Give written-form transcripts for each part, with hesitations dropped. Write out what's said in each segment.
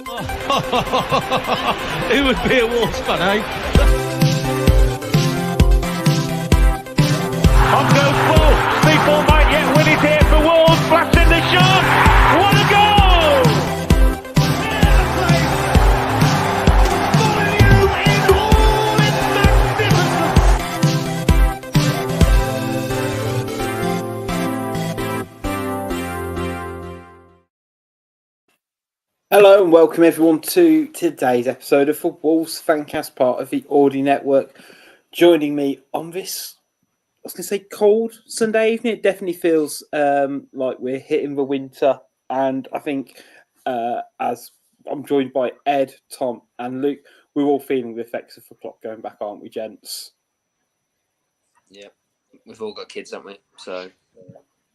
Who would be a Wolves fan, eh? On goes Bull. People might yet win it here for Wolves. Flash in the shot. What a goal! Following you in all its magnificence. Hello and welcome everyone to today's episode of the Wolves Fancast, part of the Audi Network. Joining me on this, I was going to say cold Sunday evening. It definitely feels like we're hitting the winter, and I think as I'm joined by Ed, Tom and Luke, we're all feeling the effects of the clock going back, aren't we, gents? Yeah, we've all got kids, haven't we? So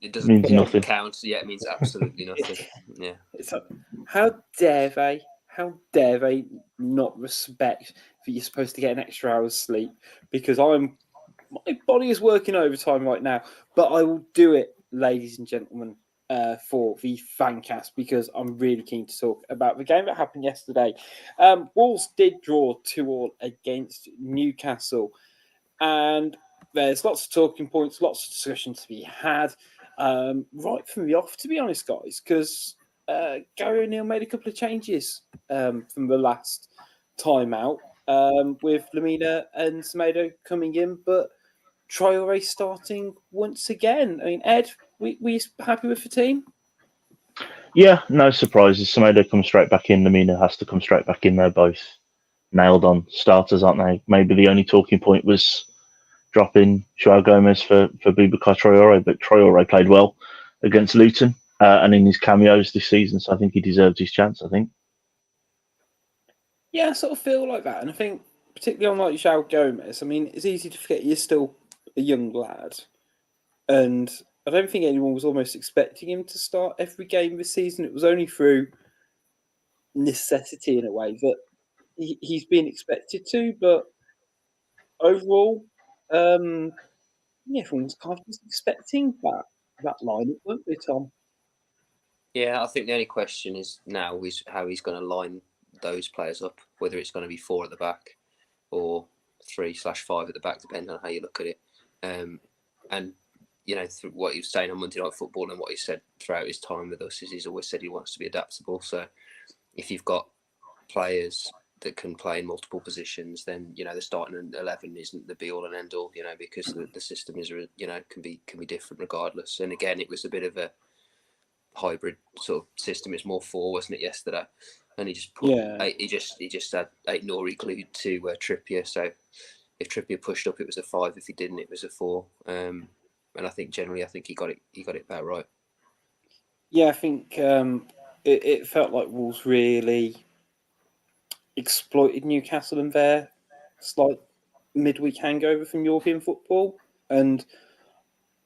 it doesn't nothing. count. Yeah, it means absolutely nothing. Yeah. It's like, how dare they not respect that you're supposed to get an extra hour's sleep? Because my body is working overtime right now, but I will do it, ladies and gentlemen, for the Fancast, because I'm really keen to talk about the game that happened yesterday. Wolves did draw 2-2 against Newcastle, and there's lots of talking points, lots of discussion to be had. Right from the off, to be honest, guys, because Gary O'Neill made a couple of changes from the last time out, with Lamina and Neto coming in, but Traore starting once again. I mean, Ed, we happy with the team? Yeah, no surprises. Semedo comes straight back in. Lamina has to come straight back in. They're both nailed on starters, aren't they? Maybe the only talking point was dropping Joao Gomez for Boubacar Traore, but Traore played well against Luton and in his cameos this season, so I think he deserves his chance, I think. Yeah, I sort of feel like that. And I think, particularly on like Joao Gomez, I mean, it's easy to forget he's still a young lad. And I don't think anyone was almost expecting him to start every game this season. It was only through necessity, in a way, that he's been expected to. But overall, everyone's kind of expecting that lineup, weren't they, Tom? Yeah, I think the only question is now is how he's going to line those players up, whether it's going to be 4 at the back or 3/5 at the back, depending on how you look at it. And, you know, through what he was saying on Monday Night Football and what he said throughout his time with us is he's always said he wants to be adaptable. So if you've got players that can play in multiple positions, then, you know, the starting 11 isn't the be-all and end-all, you know, because the system is, you know, can be different regardless. And again, it was a bit of a hybrid sort of system. It's more 4, wasn't it, yesterday? And he just put he just had Ait-Nouri glued to Trippier. So if Trippier pushed up, it was a 5. If he didn't, it was a 4. And I think generally, he got it about right. Yeah, I think it felt like Wolves really exploited Newcastle and their slight midweek hangover from European football, and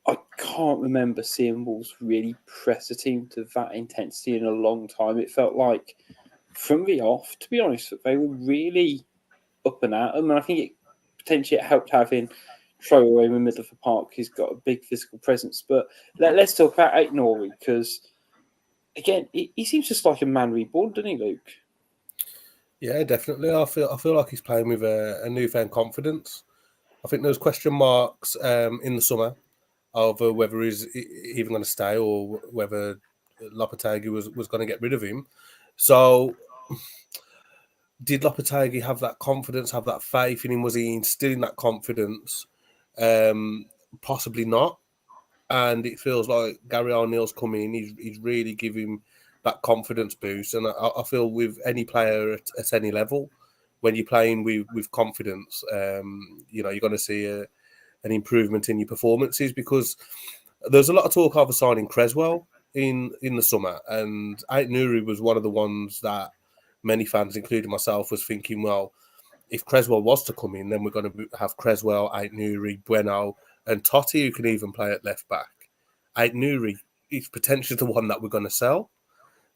I can't remember seeing Wolves really press a team to that intensity in a long time. It felt like, from the off, to be honest, they were really up and at them. And I think it potentially helped having Traore in the middle of the park. He's got a big physical presence. But let's talk about Ait-Nouri, because, again, he seems just like a man reborn, doesn't he, Luke? Yeah, definitely. I feel like he's playing with a newfound confidence. I think there was question marks in the summer over whether he's even going to stay or whether Lopetegui was going to get rid of him. So, did Lopetegui have that confidence, have that faith in him? Was he instilling that confidence? Possibly not. And it feels like Gary O'Neill's come in. He's really giving that confidence boost. And I feel with any player at any level, when you're playing with confidence, you know, you're going to see an improvement in your performances, because there's a lot of talk of signing Cresswell in the summer, and Ait-Nouri was one of the ones that many fans, including myself, was thinking, well, if Cresswell was to come in, then we're going to have Cresswell, Ait-Nouri, Bueno, and Totti, who can even play at left back. Ait-Nouri is potentially the one that we're going to sell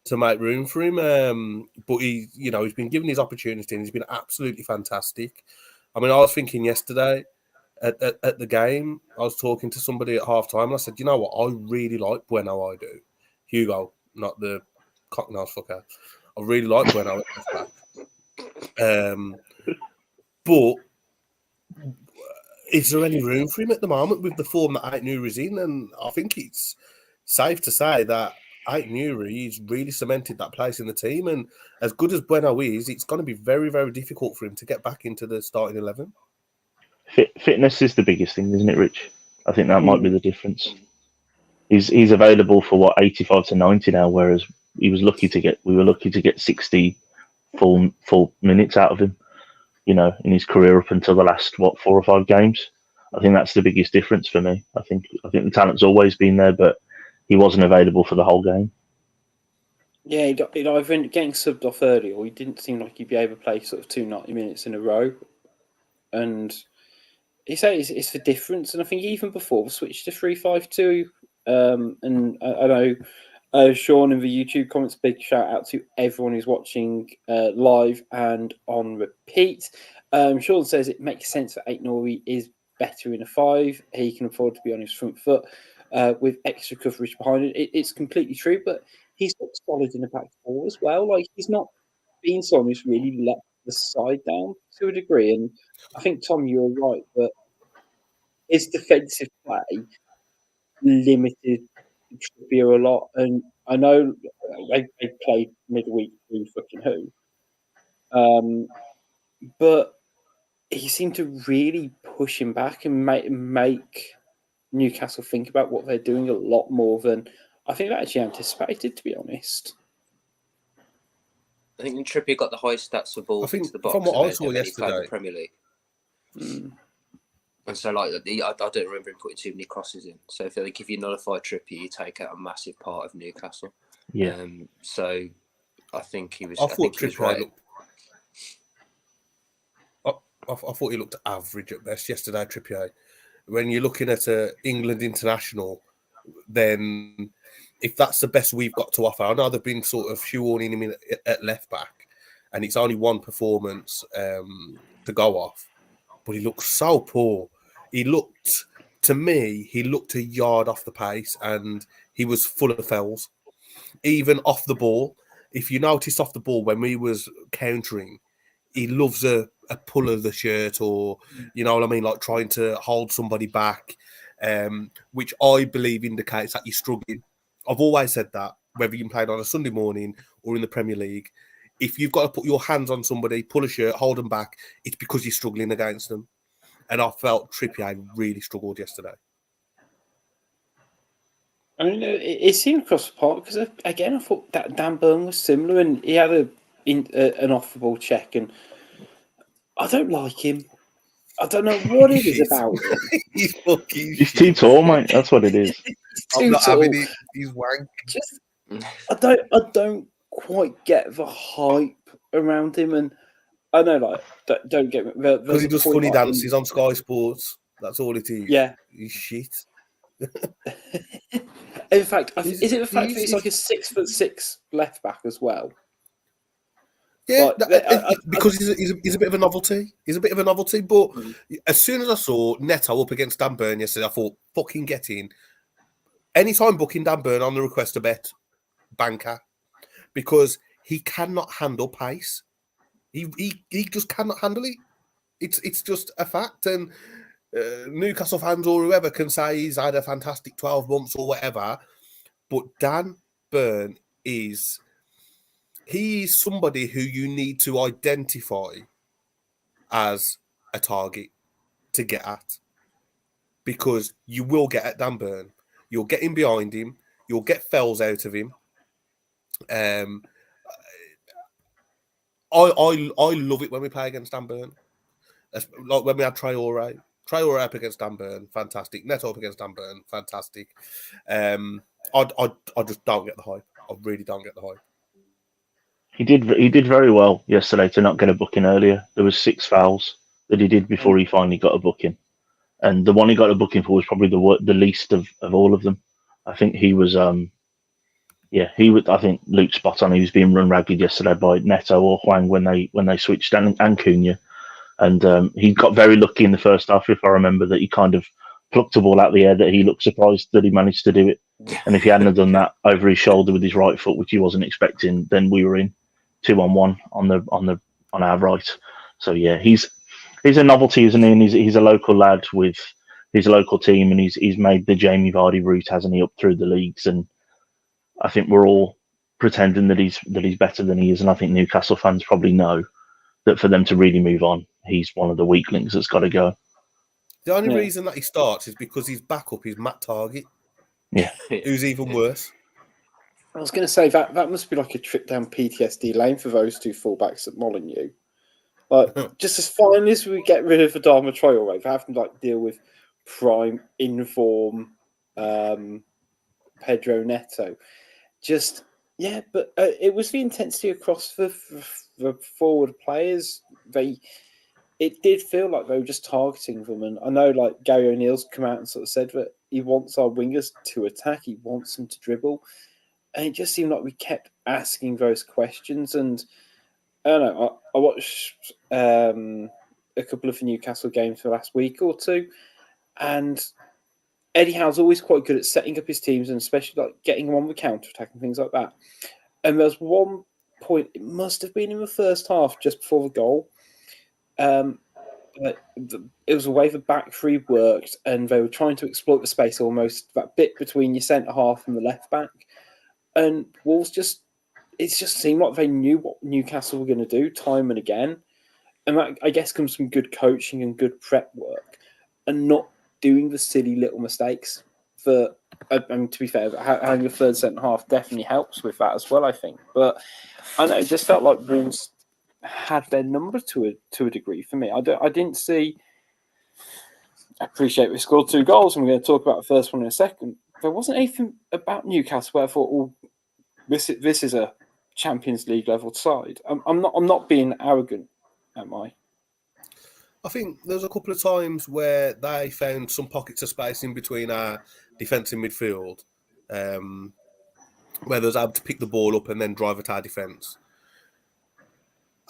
to make room for him. But he's been given his opportunity and he's been absolutely fantastic. I mean, I was thinking yesterday at the game, I was talking to somebody at half time and I said, you know what, I really like Bueno, I do. Hugo, not the cocknose fucker. I really like Bueno at left back. But is there any room for him at the moment with the form that Ait-Nouri's in? And I think it's safe to say that Ait-Nouri has really cemented that place in the team. And as good as Bueno is, it's going to be very, very difficult for him to get back into the starting 11. Fitness is the biggest thing, isn't it, Rich? I think that might be the difference. He's available for 85 to 90 now, whereas we were lucky to get 60 full minutes out of him, in his career up until the last 4 or 5 games. I think that's the biggest difference for me. I think the talent's always been there, but he wasn't available for the whole game. Yeah, he either getting subbed off early, or he didn't seem like he'd be able to play sort of 2 90 minutes in a row. And he said it's for difference, and I think even before we switched to 3-5-2, and I know Sean in the YouTube comments, big shout out to everyone who's watching live and on repeat. Sean says it makes sense that Ait-Nouri is better in a 5. He can afford to be on his front foot with extra coverage behind it. It's completely true, but he's looked solid in the back 4 as well. Like, he's not been someone who's really let the side down to a degree. And I think, Tom, you're right, but his defensive play limited Trippier a lot. And I know they played midweek who fucking who. But he seemed to really push him back and make Newcastle think about what they're doing a lot more than I think they actually anticipated, to be honest. I think Trippier got the highest stats for balls into the box. From what I saw yesterday, in the Premier League. And so, I don't remember him putting too many crosses in. So, if you nullify Trippier, you take out a massive part of Newcastle. Yeah. So, I think he was. I thought Trippier right. I thought he looked average at best yesterday, Trippier. When you're looking at England international, then if that's the best we've got to offer, I know they've been sort of shoehorning him in at left back, and it's only one performance to go off, but he looked so poor. He looked a yard off the pace, and he was full of fouls. Even off the ball, if you noticed off the ball when we was countering, he loves a pull of the shirt, or you know what I mean, like trying to hold somebody back, which I believe indicates that you're struggling. I've always said that, whether you played on a Sunday morning or in the Premier League, if you've got to put your hands on somebody, pull a shirt, hold them back, it's because you're struggling against them. And I felt Trippier really struggled yesterday. I mean, it seemed across the park because, again, I thought that Dan Burn was similar, and he had an off-the-ball check, and I don't like him. I don't know what it is about him. He's too tall, mate. That's what it is. I'm not having it. He's wank. I don't quite get the hype around him, and I know, like, don't get me. Because he does funny dances on Sky Sports. That's all it is. Yeah, he's shit. In fact, is it the fact that he's like a 6'6" left back as well? Yeah, because he's a bit of a novelty. He's a bit of a novelty, but as soon as I saw Neto up against Dan Burn yesterday, I thought, fucking get in. Anytime booking Dan Burn on the request to bet, banker, because he cannot handle pace. He just cannot handle it. It's just a fact. And Newcastle fans or whoever can say he's had a fantastic 12 months or whatever, but Dan Burn is somebody who you need to identify as a target to get at, because you will get at Dan Burn. You'll get in behind him. You'll get fells out of him. I love it when we play against Dan Burn. Like when we had Traore up against Dan Burn, fantastic. Neto up against Dan Burn, fantastic. I just don't get the hype. I really don't get the hype. He did very well yesterday to not get a booking earlier. There was 6 fouls that he did before he finally got a booking, and the one he got a booking for was probably the least of all of them. I think he was I think Luke's spot on. He was being run ragged yesterday by Neto or Hwang when they switched, and Cunha, and he got very lucky in the first half, if I remember, that he kind of plucked a ball out of the air that he looked surprised that he managed to do it. And if he hadn't have done that over his shoulder with his right foot, which he wasn't expecting, then we were in. 2-on-1 on our right. So yeah, he's a novelty, isn't he? And he's a local lad with his local team, and he's made the Jamie Vardy route, hasn't he, up through the leagues? And I think we're all pretending that he's better than he is, and I think Newcastle fans probably know that for them to really move on, he's one of the weaklings that's got to go. The only reason that he starts is because his backup is Matt Target, who's even worse. I was going to say that must be like a trip down PTSD lane for those two fullbacks at Molineux. Like, just as finally as we get rid of Adama Traore, they have to like deal with prime inform Pedro Neto. Just but it was the intensity across the forward players. It did feel like they were just targeting them, and I know like Gary O'Neill's come out and sort of said that he wants our wingers to attack, he wants them to dribble, and it just seemed like we kept asking those questions. And I don't know, I watched a couple of Newcastle games for the last week or two, and Eddie Howe's always quite good at setting up his teams, and especially like getting them on the counter attack and things like that. And there was one point, it must have been in the first half, just before the goal. But it was a way the back three worked, and they were trying to exploit the space almost, that bit between your centre half and the left back. And Wolves it just seemed like they knew what Newcastle were going to do time and again. And that, I guess, comes from good coaching and good prep work, and not doing the silly little mistakes. To be fair, having a third centre half definitely helps with that as well, I think. But I know it just felt like Wolves had their number to a degree for me. I didn't see. I appreciate we scored 2 goals, and we're going to talk about the first one in a second. There wasn't anything about Newcastle where I thought, this is a Champions League level side. I'm not being arrogant, am I? I think there's a couple of times where they found some pockets of space in between our defence and midfield, where they was able to pick the ball up and then drive at our defence.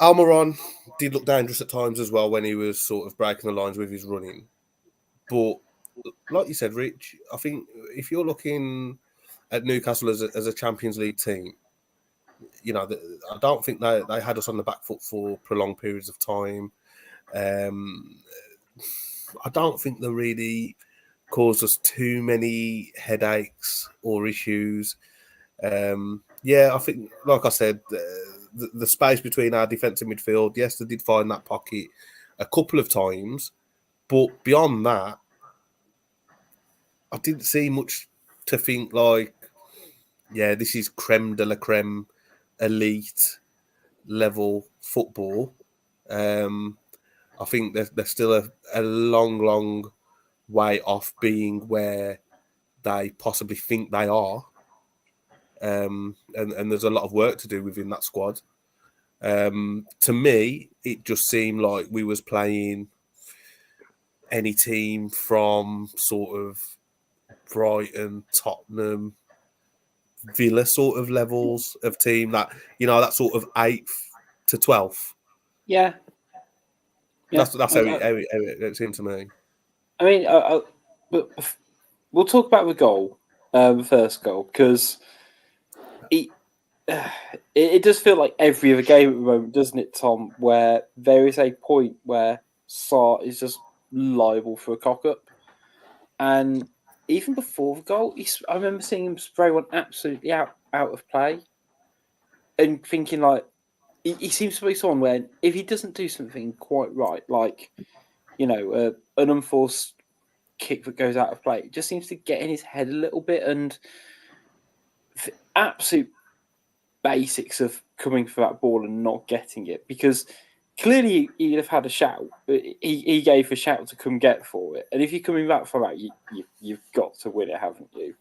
Almiron did look dangerous at times as well when he was sort of breaking the lines with his running. But like you said, Rich, I think if you're looking at Newcastle as a Champions League team, you know, I don't think they had us on the back foot for prolonged periods of time. I don't think they really caused us too many headaches or issues. I think, like I said, the space between our defence and midfield, yes, they did find that pocket a couple of times, but beyond that, I didn't see much to think like, this is creme de la creme, elite level football. I think they're still a long, long way off being where they possibly think they are. And there's a lot of work to do within that squad. To me, it just seemed like we was playing any team from sort of Brighton, Tottenham, Villa sort of levels of team, that, you know, that sort of 8th to 12th. Yeah. That's how it seemed to me. I mean, but we'll talk about the goal, the first goal, because it does feel like every other game at the moment, doesn't it, Tom, where there is a point where Sarr is just liable for a cock-up. And even before the goal, I remember seeing him spray one absolutely out of play and thinking, like, he seems to be someone where if he doesn't do something quite right, like, you know, an unforced kick that goes out of play, it just seems to get in his head a little bit. And the absolute basics of coming for that ball and not getting it, because clearly he'd have had a shout, but he gave a shout to come get for it. And if you're coming back for that, you've got to win it, haven't you?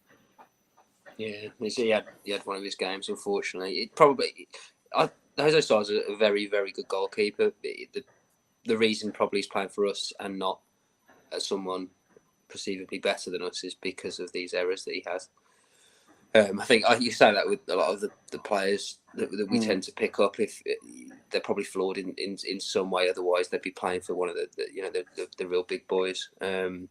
Yeah, he had one of his games, unfortunately. Jose Sarr's a very, very good goalkeeper. The reason probably he's playing for us and not as someone perceivably better than us is because of these errors that he has. I think you say that with a lot of the players that we tend to pick up. If they're probably flawed in some way, otherwise they'd be playing for one of the real big boys. You're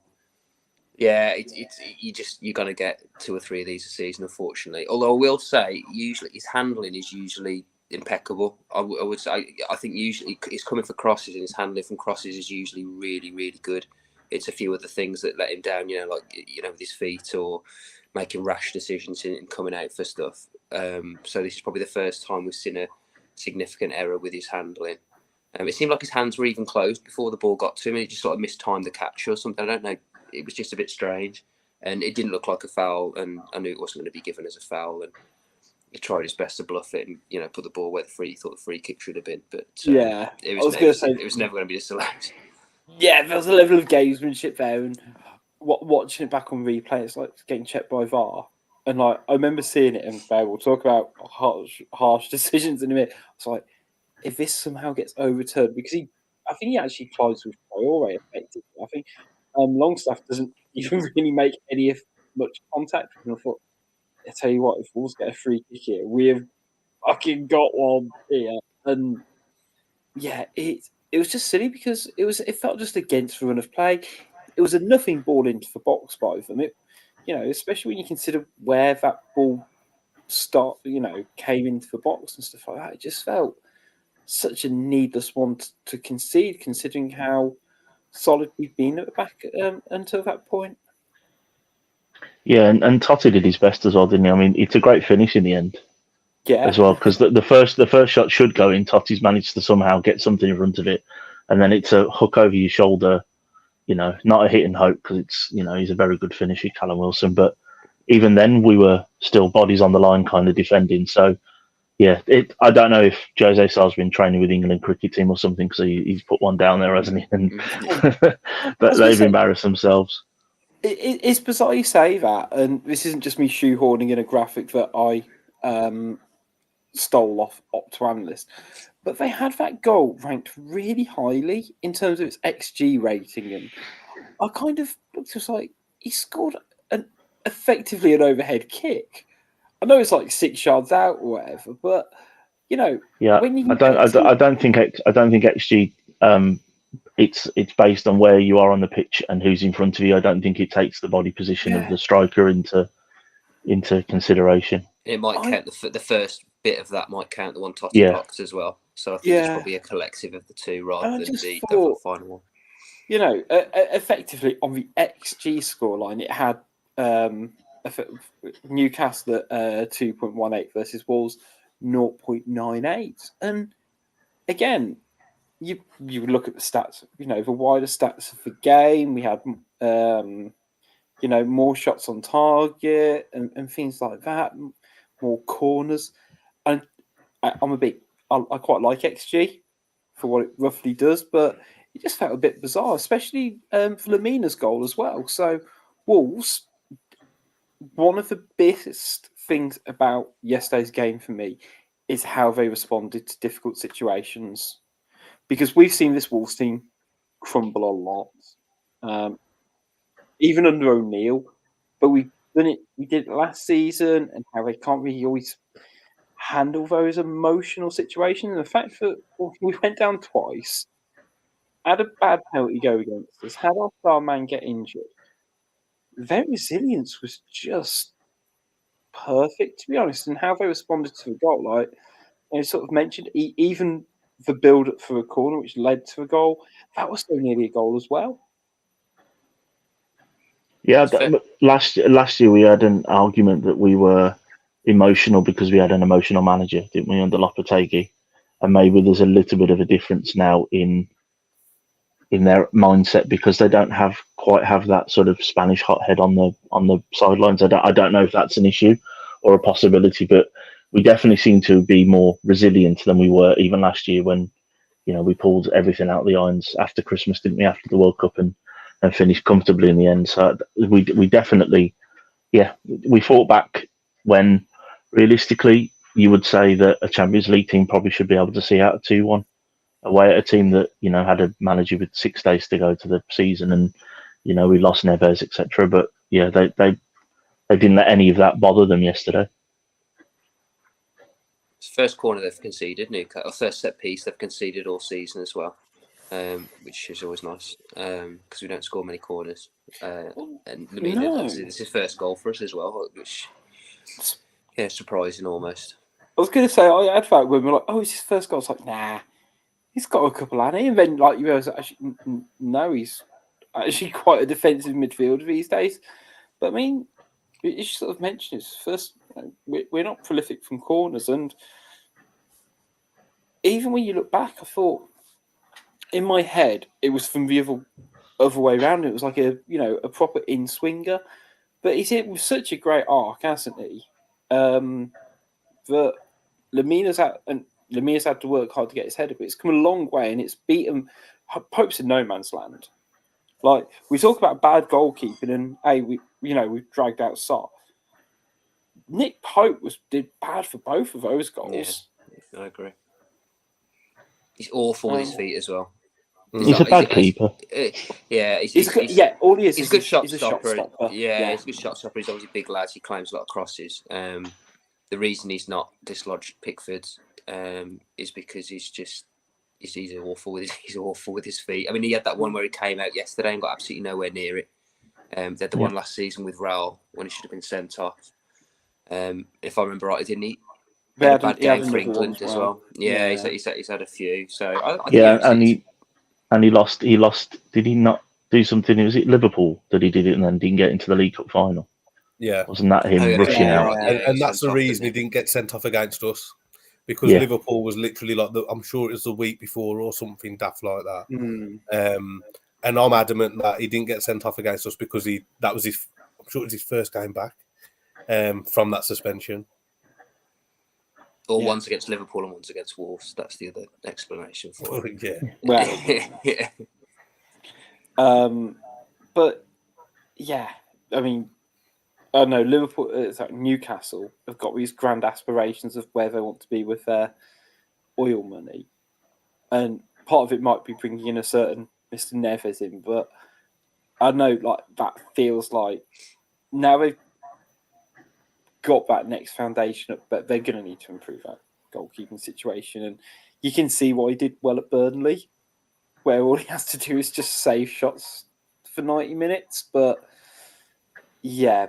gonna get 2 or 3 of these a season, unfortunately. Although I will say, usually his handling is usually impeccable. I would say. I think usually he's coming for crosses, and his handling from crosses is usually really, really good. It's a few of the things that let him down, like with his feet or making rash decisions and coming out for stuff. So this is probably the first time we've seen a significant error with his handling. It seemed like his hands were even closed before the ball got to him, and he just sort of mistimed the catch or something. I don't know. It was just a bit strange, and it didn't look like a foul. And I knew it wasn't going to be given as a foul. And he tried his best to bluff it and put the ball where he thought the free kick should have been. But it was never going to be disallowed. Yeah, there was a level of gamesmanship there, and watching it back on replay, it's like getting checked by VAR. And like I remember seeing it, and we'll talk about harsh decisions in a minute. It's like if this somehow gets overturned, because I think he actually flies with Traore effectively. I think Longstaff doesn't even really make any much contact. And I thought, I tell you what, if Wolves get a free kick here, we have fucking got one here. And yeah, it was just silly because it felt just against the run of play. It was a nothing ball into the box by them. Especially when you consider where that ball came into the box and stuff like that. It just felt such a needless one to concede, considering how solid we've been at the back until that point. Yeah, and Totti did his best as well, didn't he? I mean, it's a great finish in the end. Yeah, as well, because the first shot should go in. Totti's managed to somehow get something in front of it, and then it's a hook over your shoulder. Not a hit and hope, because it's he's a very good finisher, Callum Wilson. But even then, we were still bodies on the line, kind of defending. So yeah, I don't know if Jose Sar's been training with England cricket team or something, because he's put one down there, hasn't he? And but they've embarrassed themselves. It's bizarre you say that, and this isn't just me shoehorning in a graphic that I stole off Optoanalyst, but they had that goal ranked really highly in terms of its XG rating, and I kind of looked just like he scored effectively an overhead kick. I know it's like 6 yards out or whatever, but yeah, when you I don't think XG. It's based on where you are on the pitch and who's in front of you. I don't think it takes the body position of the striker into consideration. It might count the first bit of that might count the one Totti blocked as well. So I think it's probably a collective of the two rather than the final one. Effectively on the XG scoreline, it had Newcastle at 2.18 versus Wolves 0.98, and again, you look at the stats. The wider stats of the game. We had more shots on target and things like that, more corners. And I quite like XG for what it roughly does, but it just felt a bit bizarre, especially for Lamina's goal as well. So Wolves, one of the biggest things about yesterday's game for me is how they responded to difficult situations, because we've seen this Wolves team crumble a lot. Even under O'Neill, but we did it last season, and how they can't really always handle those emotional situations. And the fact that we went down twice, had a bad penalty go against us, had our star man get injured, their resilience was just perfect, to be honest. And how they responded to the goal, like sort of mentioned, even the build up for a corner, which led to a goal, that was so nearly a goal as well. Yeah, last year we had an argument that we were emotional because we had an emotional manager, didn't we, under Lopetegui? And maybe there's a little bit of a difference now in their mindset, because they don't quite have that sort of Spanish hothead on the sidelines. I don't know if that's an issue or a possibility, but we definitely seem to be more resilient than we were even last year, when we pulled everything out of the irons after Christmas, didn't we, after the World Cup, and finished comfortably in the end. So we definitely, we fought back when realistically you would say that a Champions League team probably should be able to see out a 2-1 away at a team that had a manager with 6 days to go to the season, and we lost Neves, etc. But yeah, they didn't let any of that bother them yesterday. It's the first corner they've conceded, Newcastle. First set piece they've conceded all season as well. Which is always nice, because we don't score many corners. And Lamina, obviously, this is first goal for us as well, which surprising almost. I was going to say, I had that when we're like, oh, it's his first goal. I was like, nah, he's got a couple, hasn't he? And then, like, you realise, actually, no, he's actually quite a defensive midfielder these days. But I mean, you sort of mentioned this first, we're not prolific from corners. And even when you look back, I thought, in my head, it was from the other way around. It was like a proper in swinger. But he's hit with such a great arc, hasn't he? That Lemina's had to work hard to get his head up. It's come a long way, and it's beaten Pope's in no man's land. Like, we talk about bad goalkeeping, and hey, we've dragged out Sarr. Nick Pope did bad for both of those goals. Yeah, I agree. He's awful with his feet as well. He's a bad keeper. All he is. He's a good shot stopper. Yeah, he's a good shot stopper. He's obviously a big lad. He claims a lot of crosses. The reason he's not dislodged Pickford is because he's awful with his feet. I mean, he had that one where he came out yesterday and got absolutely nowhere near it. They had the one last season with Raul when he should have been sent off. If I remember right, didn't he? He had a bad game for England as well. Yeah, he's had a few. So he lost. Did he not do something? Was it Liverpool that he did it and then didn't get into the League Cup final? Yeah, wasn't that him rushing out? And that's the reason he didn't get sent off against us, because Liverpool was literally like I'm sure it was the week before or something daft like that. And I'm adamant that he didn't get sent off against us because I'm sure it was his first game back from that suspension. Or one's against Liverpool and one's against Wolves. That's the other explanation for it. Yeah. But yeah, I mean, I know Liverpool, Newcastle have got these grand aspirations of where they want to be with their oil money, and part of it might be bringing in a certain Mr. Neves in. But I know, like, that feels like now they've got that next foundation up, but they're going to need to improve that goalkeeping situation. And you can see why he did well at Burnley, where all he has to do is just save shots for 90 minutes. But yeah,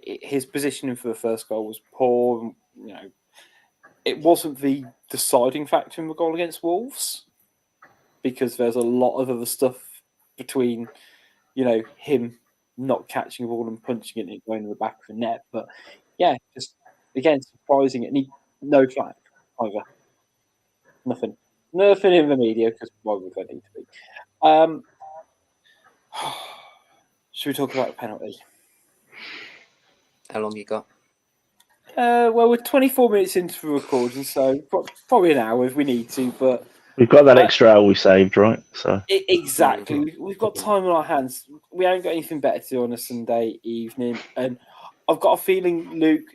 his positioning for the first goal was poor. You know, it wasn't the deciding factor in the goal against Wolves, because there's a lot of other stuff between, him not catching a ball and punching it and going in the back of the net. But yeah, just again surprising it. And no flag either. Nothing in the media, because why would there need to be? Should we talk about the penalty? How long you got? Well, we're 24 minutes into the recording, so probably an hour if we need to. But we've got that extra hour we saved, right? So exactly, we've got time on our hands. We haven't got anything better to do on a Sunday evening, and I've got a feeling, Luke,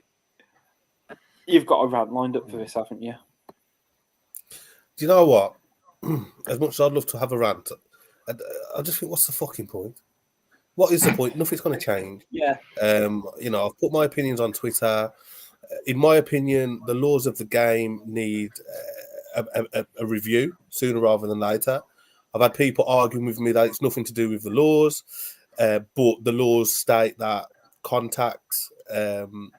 you've got a rant lined up for this, haven't you? Do you know what? As much as I'd love to have a rant, I just think, what's the fucking point? What is the point? Nothing's going to change. Yeah. I've put my opinions on Twitter. In my opinion, the laws of the game need a review sooner rather than later. I've had people arguing with me that it's nothing to do with the laws, but the laws state that contact can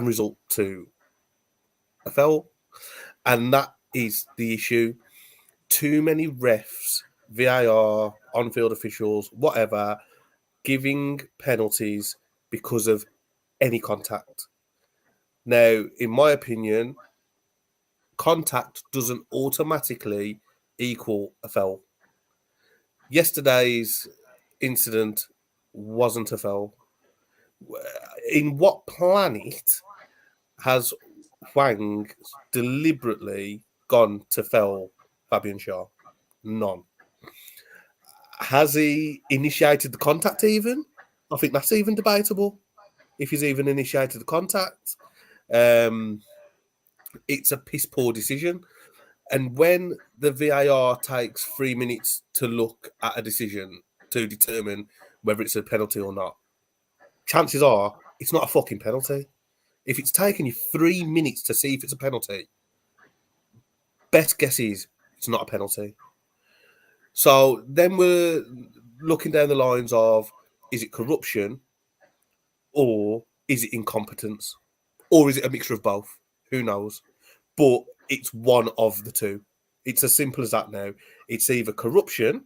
result to a foul, and that is the issue. Too many refs, VAR, on-field officials, whatever, giving penalties because of any contact. Now, in my opinion, contact doesn't automatically equal a foul. Yesterday's incident wasn't a foul. In what planet has Hwang deliberately gone to foul Fabian Schär? None. Has he initiated the contact even? I think that's even debatable, if he's even initiated the contact. It's a piss poor decision. And when the VAR takes 3 minutes to look at a decision to determine whether it's a penalty or not, chances are it's not a fucking penalty. If it's taken you 3 minutes to see if it's a penalty, best guess is it's not a penalty. So then we're looking down the lines of, is it corruption or is it incompetence? Or is it a mixture of both? Who knows? But it's one of the two. It's as simple as that now. It's either corruption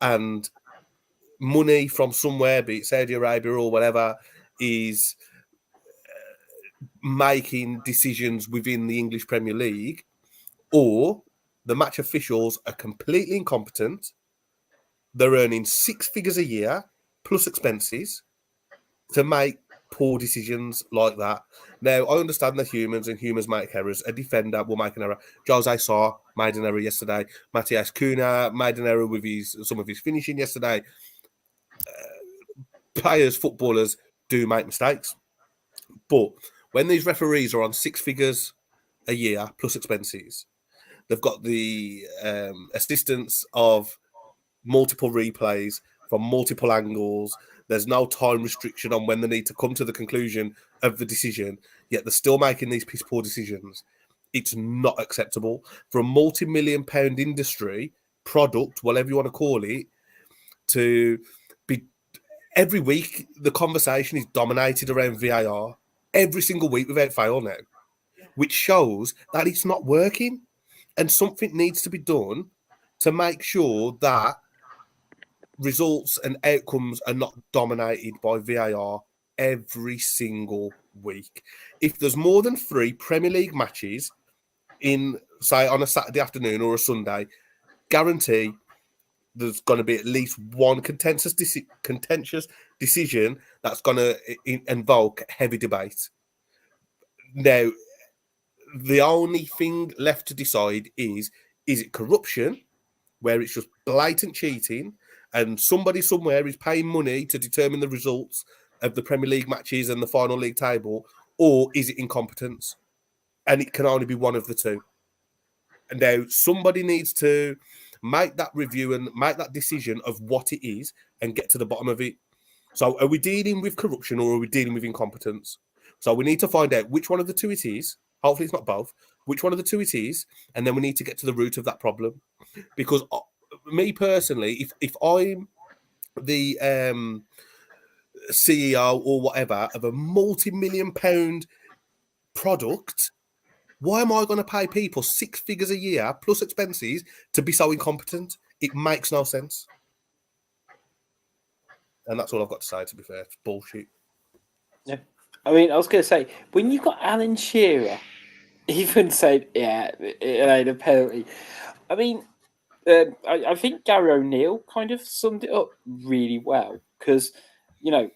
and money from somewhere, be it Saudi Arabia or whatever, is making decisions within the English Premier League, or the match officials are completely incompetent. They're earning 6 figures a year plus expenses to make poor decisions like that. Now, I understand they're humans and humans make errors. A defender will make an error. Jose Sarr made an error yesterday. Matthias Cunha made an error with some of his finishing yesterday. Players, footballers do make mistakes. But when these referees are on 6 figures a year plus expenses, they've got the assistance of multiple replays from multiple angles. There's no time restriction on when they need to come to the conclusion of the decision, yet they're still making these piss poor decisions. It's not acceptable for a multi-million-pound industry product, whatever you want to call it, to be every week. The conversation is dominated around VAR every single week without fail now, which shows that it's not working, and something needs to be done to make sure that results and outcomes are not dominated by VAR every single week. If there's more than 3 Premier League matches in, say, on a Saturday afternoon or a Sunday, guarantee there's going to be at least one contentious decision that's going to invoke heavy debate. Now, the only thing left to decide is it corruption, where it's just blatant cheating, and somebody somewhere is paying money to determine the results of the Premier League matches and the final league table, or is it incompetence? And it can only be one of the two. And now somebody needs to make that review and make that decision of what it is and get to the bottom of it. So are we dealing with corruption or are we dealing with incompetence? So we need to find out which one of the two it is. Hopefully it's not both. Which one of the two it is, and then we need to get to the root of that problem. Because me personally, if I'm the CEO or whatever of a multi-million-pound product, why am I going to pay people 6 figures a year plus expenses to be so incompetent? It makes no sense. And that's all I've got to say, to be fair. It's bullshit. Yeah. I mean, I was going to say, when you got Alan Shearer even said, yeah, it ain't a penalty. I mean, I think Gary O'Neill kind of summed it up really well because, you know,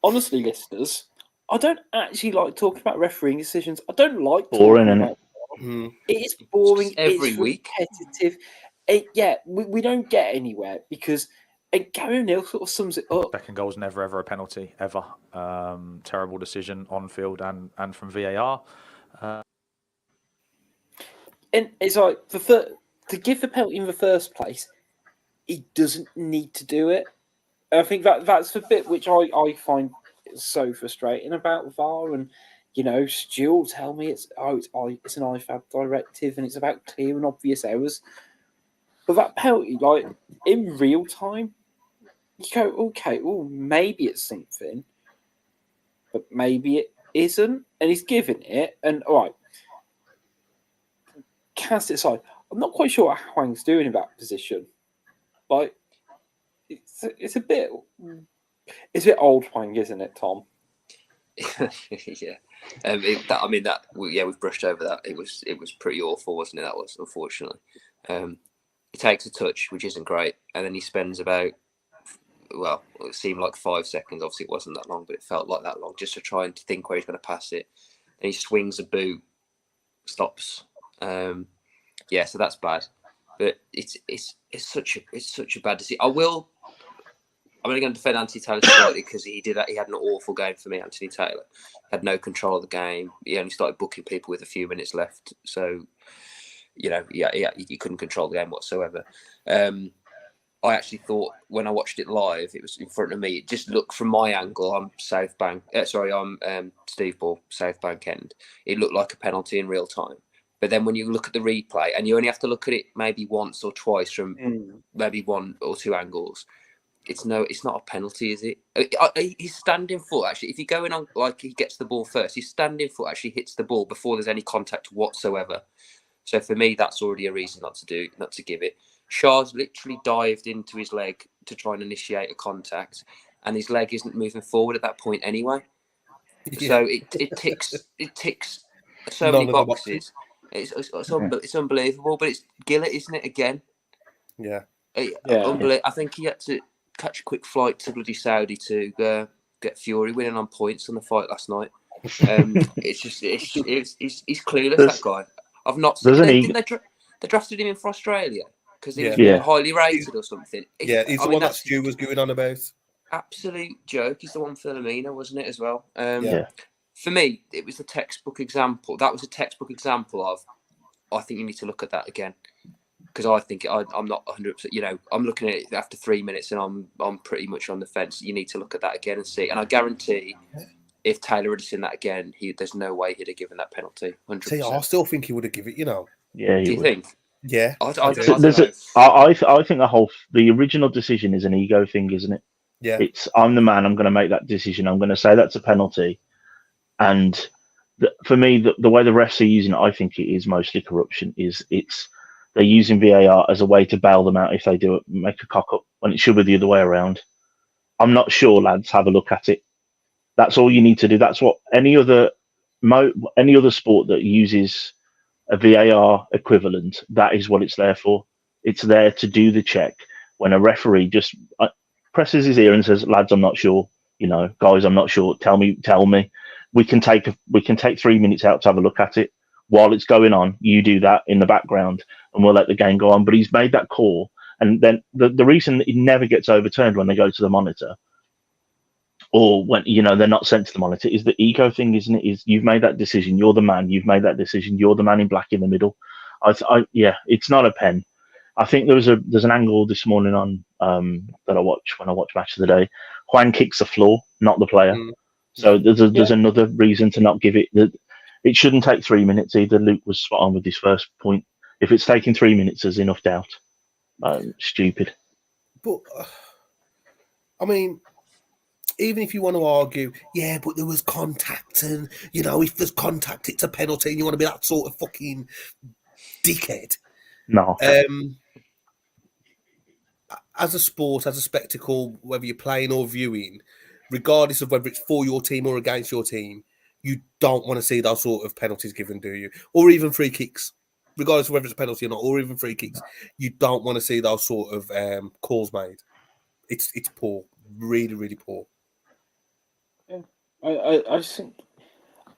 honestly, listeners, I don't actually like talking about refereeing decisions. I don't like Boring, talking innit? about it. It is boring. Every it's week. repetitive. We don't get anywhere because Gary O'Neill sort of sums it up. Second goal's never ever a penalty ever. Terrible decision on field and from VAR. And it's like to give the penalty in the first place, he doesn't need to do it. I think that's the bit which I find so frustrating about VAR. And you know, Stu will tell me it's an IFAB directive and it's about clear and obvious errors. But that penalty, like in real time, you go, okay, well maybe it's something, but maybe it isn't. And he's given it, and all right, cast it aside. I'm not quite sure what Hwang's doing in that position. Like, it's a bit old Hwang, isn't it, Tom? Yeah. We've brushed over that. It was pretty awful, wasn't it? That was, unfortunately. He takes a touch, which isn't great, and then he spends about, well, it seemed like 5 seconds. Obviously, it wasn't that long, but it felt like that long, just to try and think where he's going to pass it. And he swings a boot, stops. So that's bad. But it's such a bad decision. I'm only going to defend Anthony Taylor slightly because he had an awful game for me. Anthony Taylor had no control of the game. He only started booking people with a few minutes left, so he couldn't control the game whatsoever. I actually thought when I watched it live, it was in front of me. It just looked from my angle. I'm Steve Ball, South Bank end. It looked like a penalty in real time. But then when you look at the replay, and you only have to look at it maybe once or twice from maybe one or two angles, it's not a penalty, is it? His standing foot, actually, if you're going on like he gets the ball first, his standing foot actually hits the ball before there's any contact whatsoever. So for me, that's already a reason not to give it. Shah's literally dived into his leg to try and initiate a contact, and his leg isn't moving forward at that point anyway. Yeah. So it ticks so None many of the boxes. It's unbelievable, but it's Gillett, isn't it? Again, Yeah. unbelievable. I think he had to catch a quick flight to bloody Saudi to get Fury winning on points on the fight last night. It's just he's clueless. That guy. I've not seen. They drafted him in for Australia because he was highly rated or something. He's the one that Stu was going on about. Absolute joke. He's the one for Firmino, wasn't it, as well? Yeah. For me, it was a textbook example. That was a textbook example of, I think you need to look at that again. Because I think I'm not 100%, you know, I'm looking at it after 3 minutes and I'm pretty much on the fence. You need to look at that again and see. And I guarantee if Taylor had seen that again, there's no way he'd have given that penalty. 100%. See, I still think he would have given it, you know. Yeah, do you think? Yeah. I think the original decision is an ego thing, isn't it? Yeah. It's I'm the man. I'm going to make that decision. I'm going to say that's a penalty. And for me, the way the refs are using it, I think it is mostly corruption. They're using VAR as a way to bail them out if they do it, make a cock up when it should be the other way around. I'm not sure, lads. Have a look at it. That's all you need to do. That's what any other sport that uses a VAR equivalent, that is what it's there for. It's there to do the check when a referee just presses his ear and says, "Lads, I'm not sure. You know, guys, I'm not sure. Tell me. We can take 3 minutes out to have a look at it. While it's going on, you do that in the background, and we'll let the game go on." But he's made that call, and then the reason that it never gets overturned when they go to the monitor, or when they're not sent to the monitor, is the ego thing, isn't it? Is you've made that decision, you're the man, you've made that decision, you're the man in black in the middle. It's not a pen. I think there's an angle this morning on that I watch when I watch Match of the Day. Hwang kicks the floor, not the player. So there's another reason to not give it. It shouldn't take 3 minutes either. Luke was spot on with his first point. If it's taking 3 minutes, there's enough doubt. Stupid. But I mean, even if you want to argue, yeah, but there was contact, and if there's contact, it's a penalty, and you want to be that sort of fucking dickhead. No. As a sport, as a spectacle, whether you're playing or viewing, regardless of whether it's for your team or against your team, you don't want to see those sort of penalties given, do you? Or even free kicks, regardless of whether it's a penalty or not, or even free kicks. You don't want to see those sort of calls made. It's poor, really, really poor. Yeah, I just think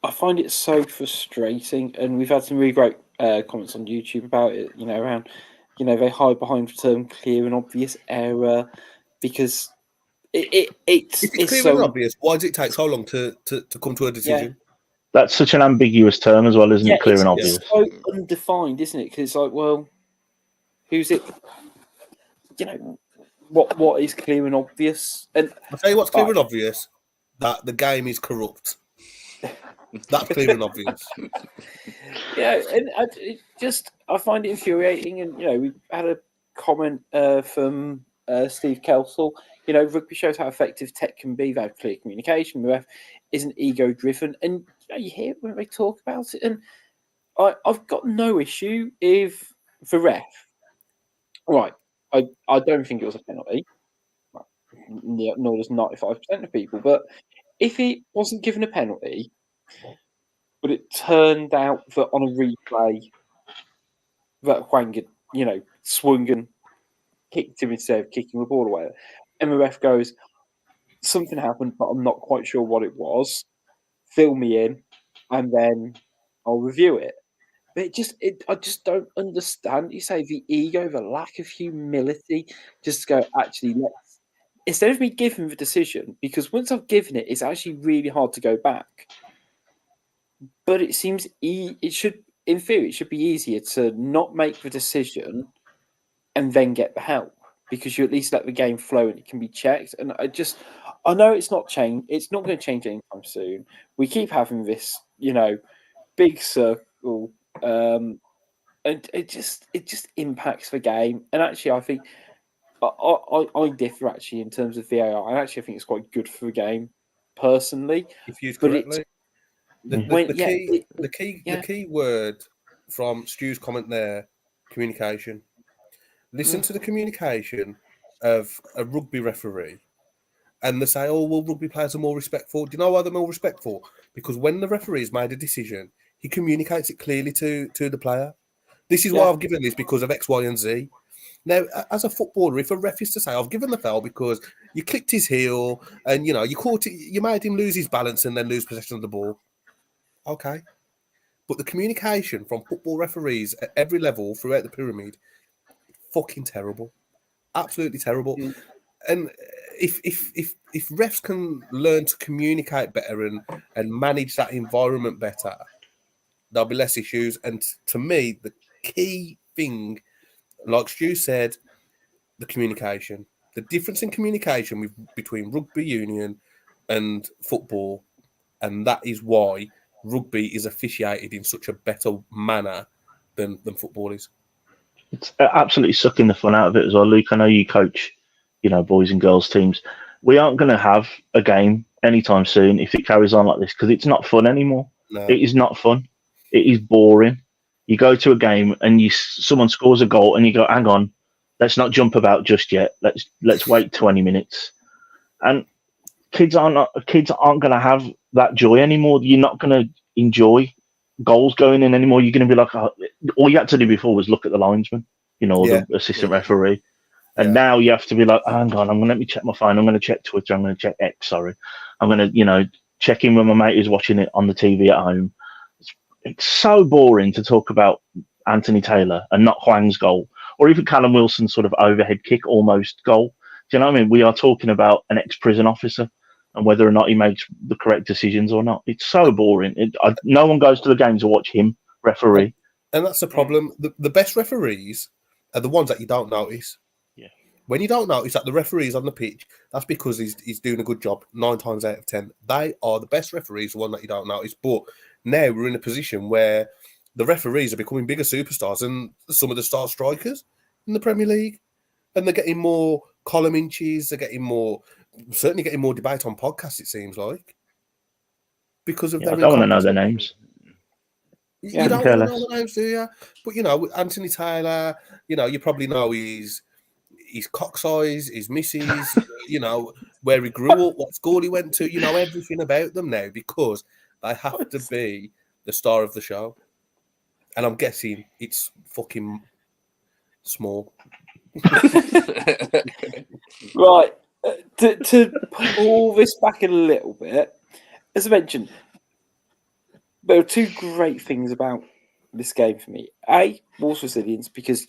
I find it so frustrating, and we've had some really great comments on YouTube about it. Around they hide behind the term clear and obvious error because it's clear so and obvious. Why does it take so long to come to a decision? Yeah. That's such an ambiguous term as well, isn't it? Clear and obvious. It's so undefined, isn't it? Because it's like, well, who's it? What is clear and obvious? And I'll tell you what's clear and obvious: that the game is corrupt. That's clear and obvious. Yeah, and I find it infuriating. And we had a comment from Steve Kelsall. Rugby shows how effective tech can be. They have clear communication. The ref isn't ego-driven, and you hear when they talk about it. And I've got no issue if the ref. Right, I don't think it was a penalty. Nor does 95% of people. But if he wasn't given a penalty, but it turned out that on a replay that Hwang had, swung and kicked him instead of kicking the ball away, and the ref goes, something happened, but I'm not quite sure what it was. Fill me in, and then I'll review it. But I just don't understand. You say the ego, the lack of humility, just to go, actually, instead of me giving the decision, because once I've given it, it's actually really hard to go back. But it seems it should, in theory, it should be easier to not make the decision and then get the help, because you at least let the game flow and it can be checked. And I know it's not going to change anytime soon. We keep having this, big circle, and it just impacts the game. And actually, I think I differ actually in terms of VAR. I actually think it's quite good for the game, personally. If used But it's correctly. The when yeah, key word from Stu's comment there, communication. Listen to the communication of a rugby referee, and they say, "Oh, well, rugby players are more respectful." Do you know why they're more respectful? Because when the referee's made a decision, he communicates it clearly to the player. This is why I've given this because of X, Y, and Z. Now, as a footballer, if a ref is to say, "I've given the foul because you clipped his heel and you caught it, you made him lose his balance and then lose possession of the ball," okay. But the communication from football referees at every level throughout the pyramid, fucking terrible, absolutely terrible. And if refs can learn to communicate better and manage that environment better, there'll be less issues. And to me, the key thing, like Stu said, the communication, the difference in communication between rugby union and football, and that is why rugby is officiated in such a better manner than football is. It's absolutely sucking the fun out of it as well, Luke. I know you coach, boys and girls teams. We aren't going to have a game anytime soon if it carries on like this because it's not fun anymore. No. It is not fun. It is boring. You go to a game and someone scores a goal and you go, hang on, let's not jump about just yet. Let's wait 20 minutes. And kids aren't going to have that joy anymore. You're not going to enjoy goals going in anymore. You're going to be like, all you had to do before was look at the linesman, or the assistant referee. And now you have to be like, hang on, let me check my phone. I'm going to check Twitter. I'm going to check X, sorry. I'm going to, check in with my mate who's watching it on the TV at home. It's so boring to talk about Anthony Taylor and not Hwang's goal, or even Callum Wilson's sort of overhead kick almost goal. Do you know what I mean? We are talking about an ex-prison officer and whether or not he makes the correct decisions or not. It's so boring. No one goes to the games to watch him referee. And that's the problem. The best referees are the ones that you don't notice. Yeah. When you don't notice that the referee's on the pitch, that's because he's doing a good job 9 times out of 10. They are the best referees, the one that you don't notice. But now we're in a position where the referees are becoming bigger superstars than some of the star strikers in the Premier League. And they're getting more column inches, certainly getting more debate on podcasts, it seems like. Because of their I don't want to know their names. You don't want to know the names, do you? But, Anthony Taylor, you probably know his cock size, his misses, where he grew up, what school he went to, everything about them now because they have to be the star of the show. And I'm guessing it's fucking small. Right. To pull this back a little bit, as I mentioned, there are two great things about this game for me. A, Wolves' resilience, because,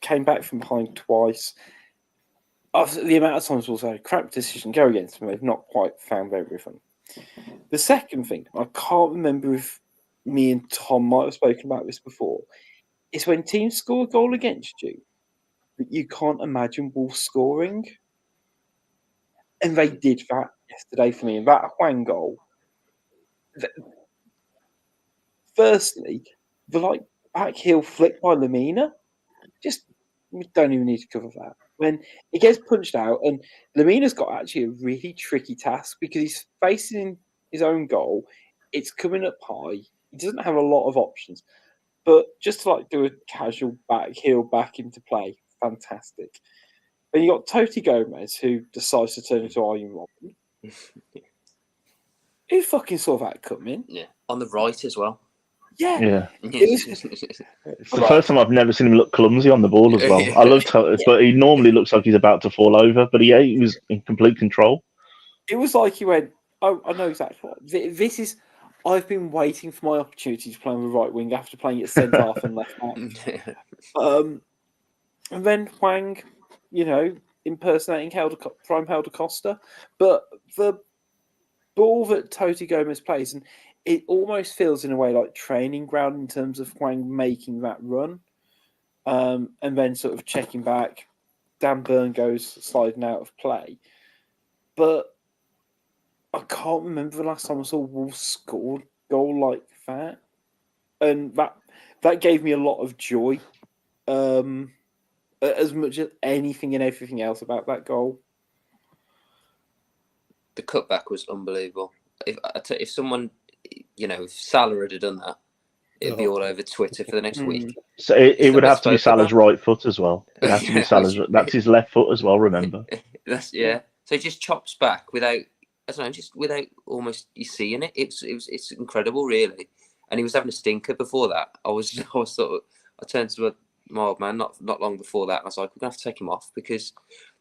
came back from behind twice. After the amount of times Wolves had a crap decision go against them, they've not quite found very funny. The second thing, I can't remember if me and Tom might have spoken about this before, is when teams score a goal against you, that you can't imagine Wolves scoring. And they did that yesterday for me. And that Hwang goal, firstly, the back heel flick by Lamina, we don't even need to cover that. When it gets punched out, and Lamina's got actually a really tricky task because he's facing his own goal. It's coming up high. He doesn't have a lot of options. But just to do a casual back heel back into play, fantastic. Then you got Toti Gomez, who decides to turn into Arjen Robben. Who fucking saw that coming? Yeah, on the right as well. Yeah. It's the first time I've never seen him look clumsy on the ball as well. I love Toti, but he normally looks like he's about to fall over. But he was in complete control. It was like he went, oh, I know exactly what. This is... I've been waiting for my opportunity to play on the right wing after playing at centre half and left back. And then Hwang, impersonating Prime Helder Costa. But the ball that Toti Gomez plays, and it almost feels in a way like training ground in terms of Hwang making that run. And then sort of checking back. Dan Burn goes sliding out of play. But I can't remember the last time I saw Wolves score a goal like that. And that gave me a lot of joy. And as much as anything and everything else about that goal. The cutback was unbelievable. If someone, if Salah had done that, it'd be all over Twitter for the next week. So it would have to be spoken Salah's about. right foot as well. It has to be Salah's. That's his left foot as well. Remember. So he just chops back without, I don't know, just without almost you seeing it. It's incredible, really. And he was having a stinker before that. I turned to my old man not long before that, and I was like, we're gonna have to take him off because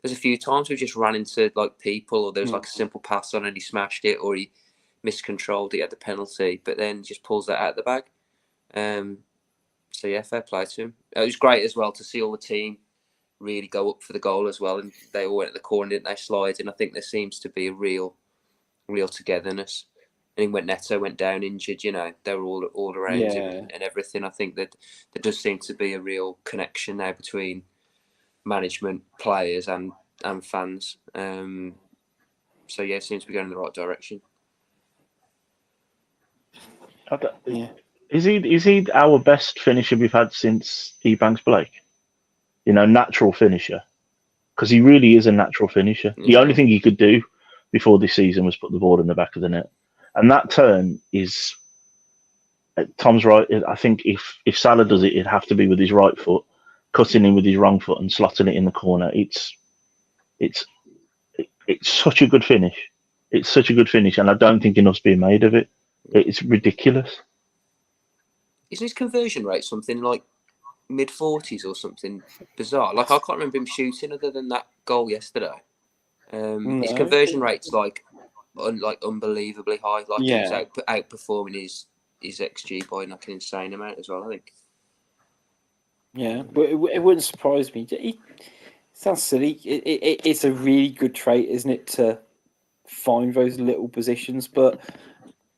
there's a few times we just ran into like people, or there was like a simple pass on and he smashed it, or he miscontrolled it at the penalty, but then just pulls that out of the bag. So yeah, fair play to him. It was great as well to see all the team really go up for the goal as well, and they all went at the corner, didn't they? Slide, and I think there seems to be a real togetherness. And when Neto went down injured, they were all around him and everything. I think that there does seem to be a real connection now between management, players, and fans. So yeah, it seems to be going in the right direction. Is he our best finisher we've had since Ebanks Blake? Natural finisher, because he really is a natural finisher. The only thing he could do before this season was put the ball in the back of the net, and that turn is. Tom's right. I think if Salah does it, it'd have to be with his right foot, cutting in with his wrong foot and slotting it in the corner. It's such a good finish. It's such a good finish, and I don't think enough's being made of it. It's ridiculous. Isn't his conversion rate something like mid-40s or something bizarre? Like, I can't remember him shooting other than that goal yesterday. His conversion rate's like unbelievably high. Like, he's outperforming his XG by like an insane amount as well, I think. Yeah, but it wouldn't surprise me. It sounds silly. It's a really good trait, isn't it, to find those little positions? But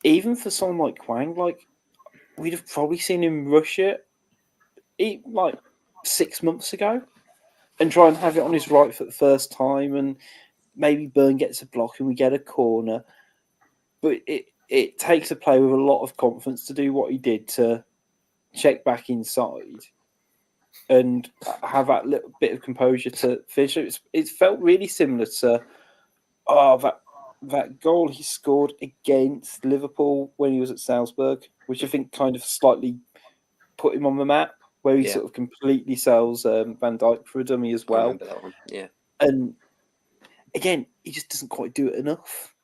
even for someone like Hwang, like, we'd have probably seen him rush it like 6 months ago and try and have it on his right for the first time, and maybe Burn gets a block and we get a corner. But it takes a player with a lot of confidence to do what he did, to check back inside and have that little bit of composure to finish. It felt really similar to that goal he scored against Liverpool when he was at Salzburg, which I think kind of slightly put him on the map, where he sort of completely sells Van Dijk for a dummy as well. I remember that one, yeah. And again, he just doesn't quite do it enough.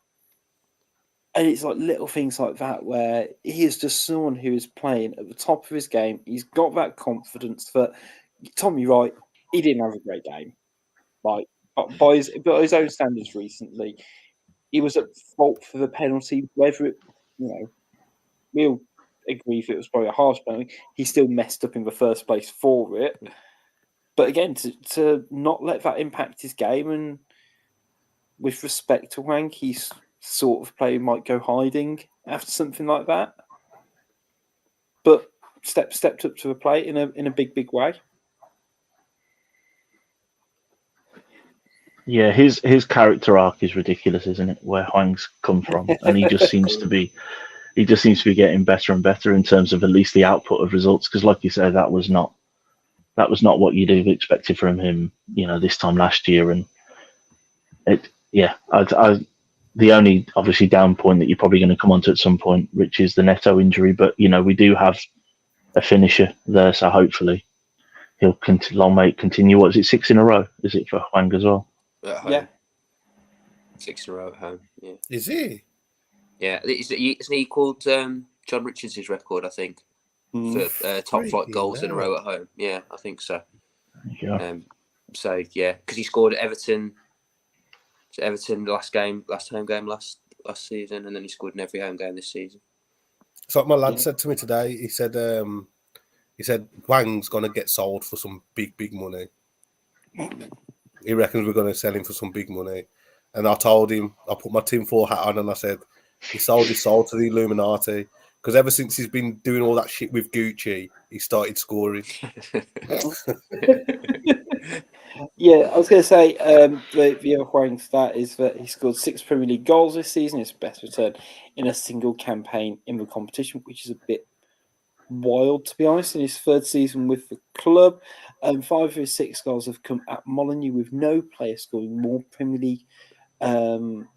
And it's like little things like that where he is just someone who is playing at the top of his game. He's got that confidence that, Tommy, right, he didn't have a great game. Like, by his own standards recently, he was at fault for the penalty, whether it, we'll agree if it was probably a harsh penalty, he still messed up in the first place for it. But again, to not let that impact his game, and with respect to Hwang, he's sort of player might go hiding after something like that, but stepped up to the plate in a big way. Yeah, his character arc is ridiculous, isn't it? Where Hwang's come from, and he just seems to be getting better and better in terms of at least the output of results. Because, like you say, that was not what you'd have expected from him, this time last year. And the only obviously down point that you're probably going to come onto at some point, Rich, is the Neto injury. But we do have a finisher there, so hopefully he'll continue. What is it, 6 in a row? Is it for Hwang as well? Yeah, 6 in a row at home. Yeah, is he? Yeah, isn't he called John Richards' record? I think for top flight goals in a row at home. Yeah, I think so. Yeah. So yeah, because he scored at Everton. Everton last home game last season, and then he scored in every home game this season. It's like my lad said to me today. He said Hwang's gonna get sold for some big money. He reckons we're gonna sell him for some big money. And I told him, I put my tinfoil hat on and I said, he sold his soul to the Illuminati. Because ever since he's been doing all that shit with Gucci, he started scoring. Yeah, I was going to say the Hwang stat is that he scored 6 Premier League goals this season. His best return in a single campaign in the competition, which is a bit wild, to be honest, in his third season with the club. 5 of his 6 goals have come at Molineux, with no player scoring more Premier League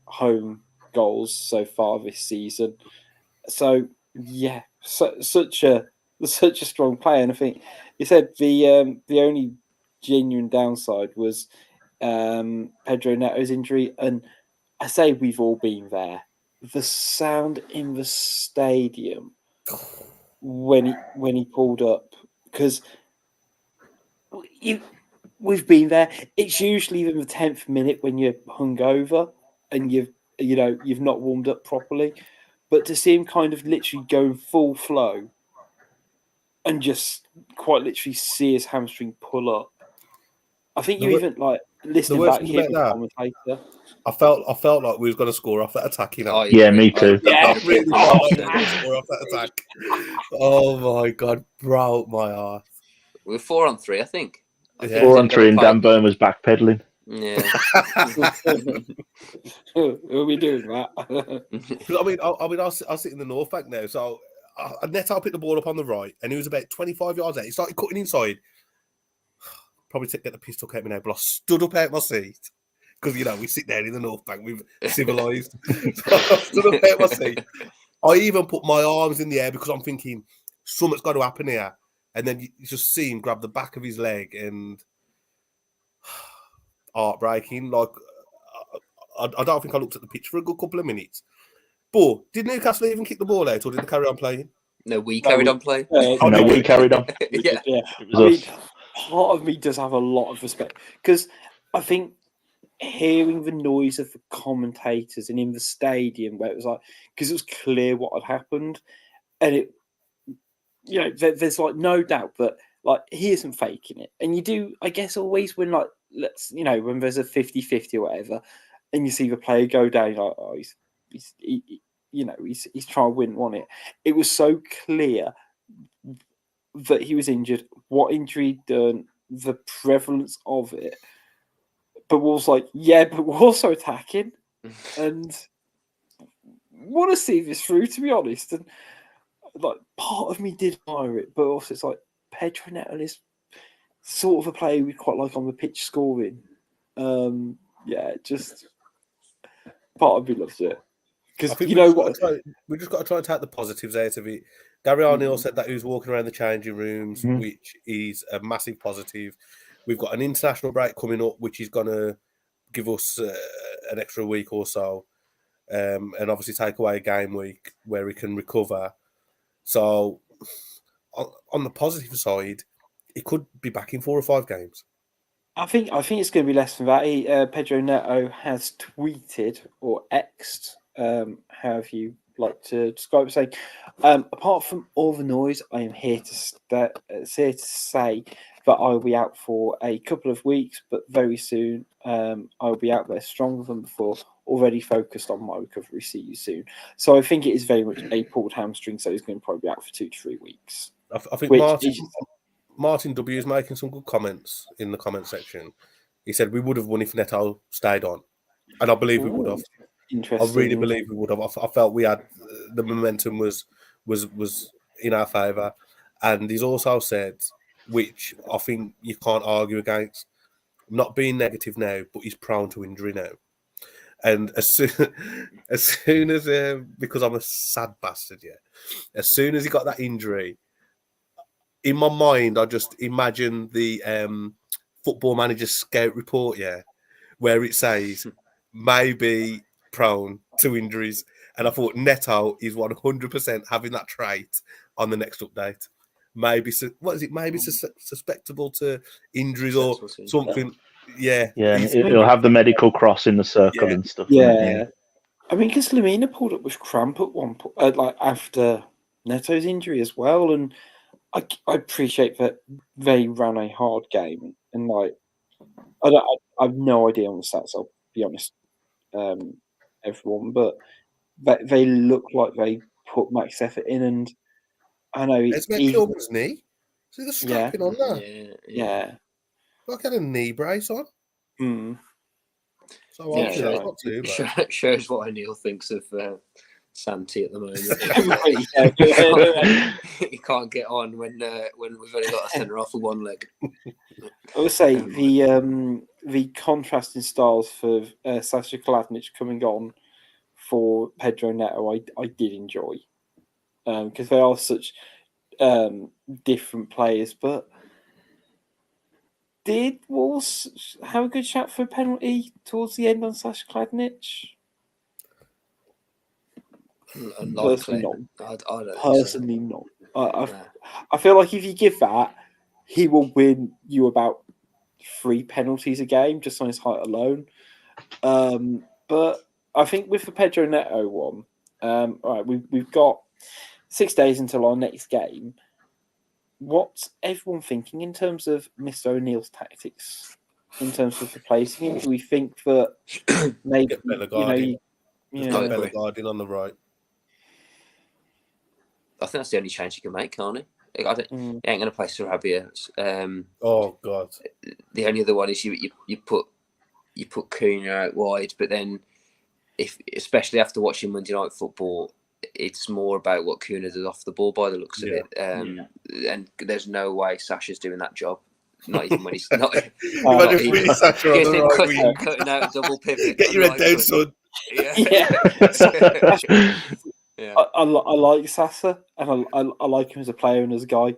home goals so far this season. So yeah, such a strong player, and I think you said the only genuine downside was Pedro Neto's injury, and I say we've all been there. The sound in the stadium when he pulled up, because we've been there. It's usually in the 10th minute when you're hungover and you've not warmed up properly, but to see him kind of literally go full flow and just quite literally see his hamstring pull up. I think you even like listening worst back thing here about with the commentator. I felt like we was going to score off that attack. You know, Yeah, me too. I really felt like we were going to score off that attack. Oh my god, broke my heart. We were 4-on-3, I think. I think 4-on-3 and Dan Burn was backpedaling. Yeah. We'll be doing that. I was sitting in the North Bank now, so Neto picked the ball up on the right, and he was about 25 yards out. He started cutting inside. Probably to get the pistol out of me now, but I stood up out my seat because we sit there in the North Bank, we've civilised. So I stood up out my seat. I even put my arms in the air because I'm thinking something's got to happen here, and then you just see him grab the back of his leg and heartbreaking. Like I don't think I looked at the pitch for a good couple of minutes. But did Newcastle even kick the ball out, or did they carry on playing? No, we carried on playing. No, we carried on. Yeah. It was us. Part of me does have a lot of respect because I think hearing the noise of the commentators and in the stadium where it was like, because it was clear what had happened, and there's like no doubt that like he isn't faking it, and you do, I guess, always when like when there's a 50-50 or whatever, and you see the player go down, you're like, oh, he's trying to win, wasn't it? It was so clear that he was injured, what injury he'd done, the prevalence of it. But Wolves but we're also attacking, and want to see this through, to be honest. And like part of me did admire it, but also it's like Pedro Neto is sort of a player we quite like on the pitch scoring. Just part of me loves it. Because we just got to try and take the positives out of it. Gary O'Neill said that he was walking around the changing rooms, which is a massive positive. We've got an international break coming up, which is going to give us an extra week or so, and obviously take away a game week where we can recover. So, on the positive side, he could be back in 4 or 5 games. I think it's going to be less than that. Pedro Neto has tweeted or X'd, however you like to describe it, saying, apart from all the noise, I am here to say that I will be out for a couple of weeks, but very soon I will be out there stronger than before, already focused on my recovery. See you soon. So I think it is very much a pulled hamstring, so he's going to probably be out for 2 to 3 weeks. I think Martin W is making some good comments in the comment section. He said we would have won if Neto stayed on, and I believe we would have. Interesting. I really believe we would have. I felt we had the momentum was in our favour, and he's also said, which I think you can't argue against, not being negative now, but he's prone to injury now. And as soon as because I'm a sad bastard, as soon as he got that injury, in my mind, I just imagine the Football Manager scout report, where it says maybe prone to injuries, and I thought Neto is 100% having that trait on the next update. Maybe Maybe susceptible to injuries or something. Yeah. He'll have the medical cross in the circle and stuff. Yeah. I mean, because Lamina pulled up with cramp at one point, like after Neto's injury as well, and I appreciate that they ran a hard game, and like I have no idea on the stats. I'll be honest, everyone, but they look like they put max effort in, and I know it's about Kilman's knee. See the strapping on that? Yeah. Like had a knee brace on. So that's not too bad. Shows what O'Neill thinks of Santi at the moment. Yeah. He can't get on when we've only got a centre off with one leg. I would say the contrasting styles for Sasha Kalajdzic coming on for Pedro Neto, I did enjoy because they are such different players. But did Wolves have a good shot for a penalty towards the end on Sasha Kalajdzic? Unlikely. Personally, I don't think Personally, not. so. I feel like if you give that, he will win you about 3 penalties a game just on his height alone. But I think with the Pedro Neto one, all right, we've got 6 days until our next game. What's everyone thinking in terms of Mr. O'Neill's tactics? In terms of replacing him, do we think that maybe Get Bellegarde you Just know, get Bellegarde in on the right. I think that's the only change you can make, can't he? He ain't going to play Sarabia. Oh God! The only other one is you put Cunha out wide, but then especially after watching Monday Night Football, it's more about what Cunha does off the ball by the looks of it. And there's no way Sasha's doing that job. Not even when he's not. Imagine putting Sasha on the right wing. Cutting out a double pivot. Get your head down, son. Yeah. I like Sasa, and I like him as a player and as a guy.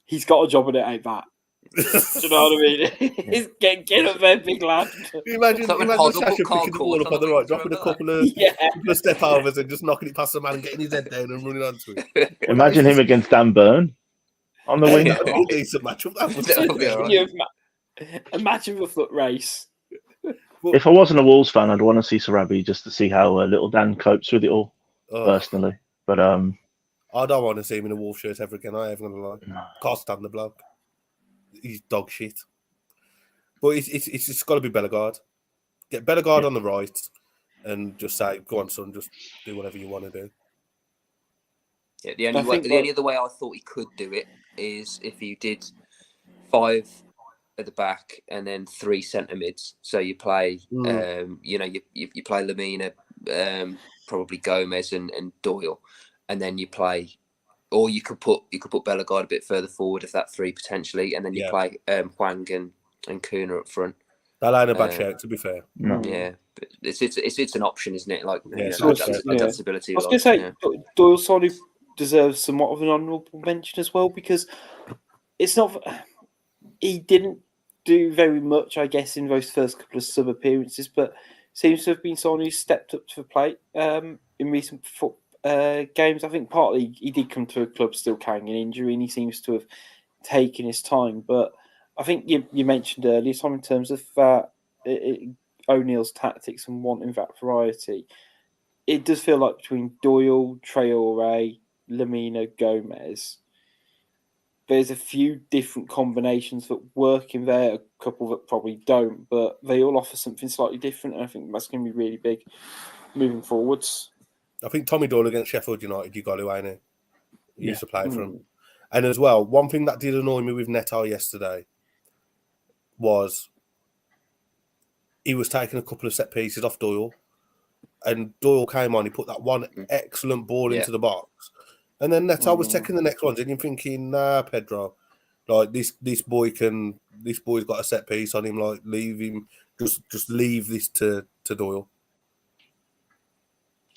He's got a job in it, ain't that? Do you know what I mean? He's get up there, big lad. Imagine Sasha Sasha picking the ball up on the right, dropping a couple of step overs and just knocking it past the man and getting his head down and running onto it. Imagine him against Dan Burn on the wing. That would be a decent matchup. That would be all right. Imagine the foot race. If I wasn't a Wolves fan, I'd want to see Sarabi just to see how little Dan copes with it all, personally. But I don't want to see him in a Wolves shirt ever again. I ain't gonna lie. Can't stand the bloke. He's dog shit. But it's just got to be Bellegarde. Get Bellegarde on the right, and just say, "Go on, son, just do whatever you want to do." Yeah, the only other way I thought he could do it is if you did 5 at the back and then 3 centre mids. So you play, you play Lamina, probably Gomez and Doyle, and then you play, or you could put Bellegarde a bit further forward of that 3 potentially, and then you play Hwang and Cunha up front. That ain't a bad shout, to be fair. no. Yeah, but it's an option, isn't it? Like adaptability. I was going to say Doyle Solly deserves somewhat of an honourable mention as well, because it's not. He didn't do very much, I guess, in those first couple of sub appearances, but seems to have been someone who stepped up to the plate in recent games. I think partly he did come to a club still carrying an injury, and he seems to have taken his time. But I think you mentioned earlier, Tom, in terms of O'Neill's tactics and wanting that variety, it does feel like between Doyle, Traore, Lamina, Gomez, there's a few different combinations that work in there, a couple that probably don't, but they all offer something slightly different, and I think that's going to be really big moving forwards. I think Tommy Doyle against Sheffield United, you got to, ain't it? He used to play for him. And as well, one thing that did annoy me with Neto yesterday was he was taking a couple of set pieces off Doyle, and Doyle came on, he put that one excellent ball into the box. And then Neto was taking the next ones, and you're thinking, nah, Pedro, like this boy's got a set piece on him. Like, leave him, just leave this to Doyle.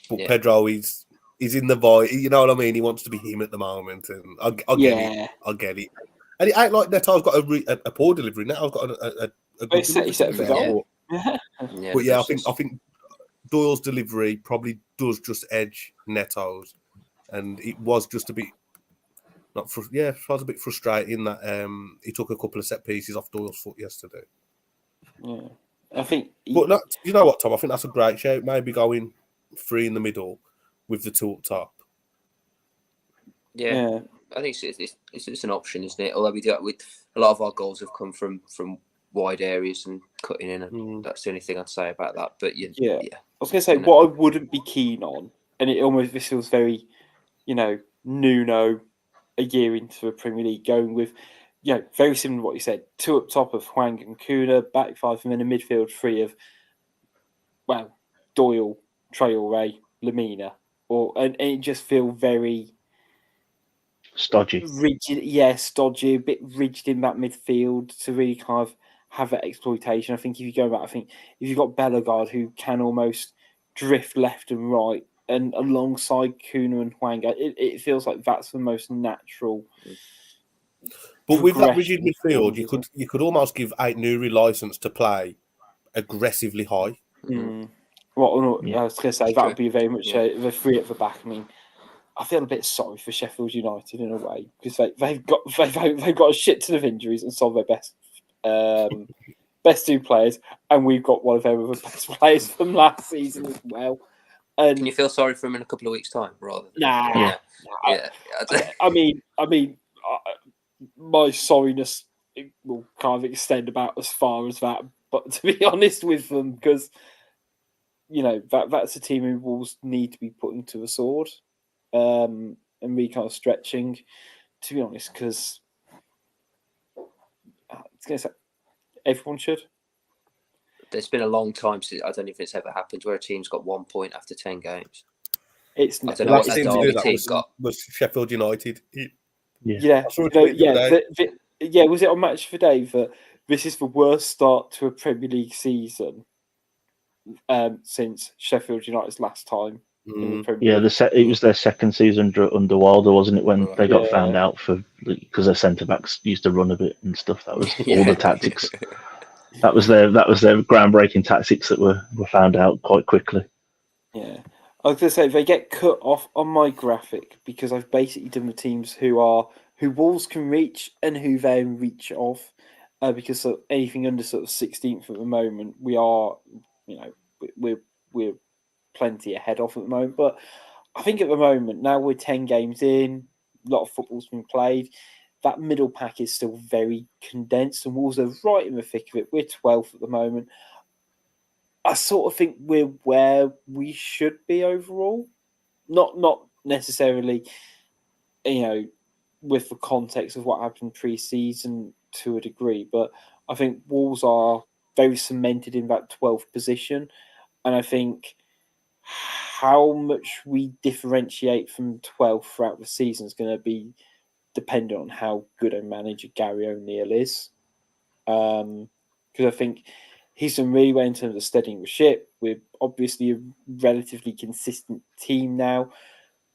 But Pedro, he's in the vibe. You know what I mean? He wants to be him at the moment, and I get it. And it ain't like Neto's got a poor delivery. Neto's got a good delivery. But yeah, I think Doyle's delivery probably does just edge Neto's. And it was just a bit, it was a bit frustrating that he took a couple of set pieces off Doyle's foot yesterday. Yeah, I think. But you know what, Tom? I think that's a great shout. Maybe going 3 in the middle with the 2 up top. Yeah. I think it's an option, isn't it? Although we do with a lot of our goals have come from wide areas and cutting in, and that's the only thing I'd say about that. But I was going to say what I wouldn't be keen on, and this feels very. Nuno a year into the Premier League going with, very similar to what you said, 2 up top of Hwang and Cunha, back 5 and then a midfield 3 of, Doyle, Traore, Lamina. and it just feel very Stodgy. rigid. Yeah, stodgy, a bit rigid in that midfield to really kind of have that exploitation. I think if you go back, I think if you've got Bellegarde who can almost drift left and right, and alongside Kuna and Hwang, it feels like that's the most natural. But with that rigid progression midfield, forward, you could almost give Ait-Nouri license to play aggressively high. Well, no, Yeah. I was going to say It's that true. would be very much Yeah. the three at the back. I mean, I feel a bit sorry for Sheffield United in a way because they've got a shit ton of injuries and some of their best two players, and we've got one of their other best players from last season as well. And Can you feel sorry for him in a couple of weeks' time, rather than nah, yeah. I mean, my sorriness will kind of extend about as far as that. But to be honest with them, because that's a team who Wolves need to be putting to the sword, and really kind of stretching. To be honest, because it's going to say everyone should. There's been a long time since I don't know if it's ever happened where a team's got 1 point after 10 games. It's I not. don't The know last what team that to do Derby that team got. was Sheffield United. Yeah, I saw a tweet the other day. Was it on Match for Day that this is the worst start to a Premier League season since Sheffield United's last time in the Premier Yeah, League? it was their second season under Wilder, wasn't it? When they got Yeah. found out because their centre backs used to run a bit and stuff. That was Yeah. all the tactics. That was their groundbreaking tactics that were found out quite quickly. Yeah. I was going to say, they get cut off on my graphic because I've basically done the teams who Wolves can reach and who they reach off. Because anything under sort of 16th at the moment, we are, we're plenty ahead of at the moment. But I think at the moment, now we're 10 games in, a lot of football's been played. That middle pack is still very condensed, and Wolves are right in the thick of it. We're 12th at the moment. I sort of think we're where we should be overall. Not necessarily, with the context of what happened pre-season to a degree, but I think Wolves are very cemented in that 12th position, and I think how much we differentiate from 12th throughout the season is going to be dependent on how good a manager Gary O'Neill is. Because I think he's done really well in terms of steadying the ship. We're obviously a relatively consistent team now.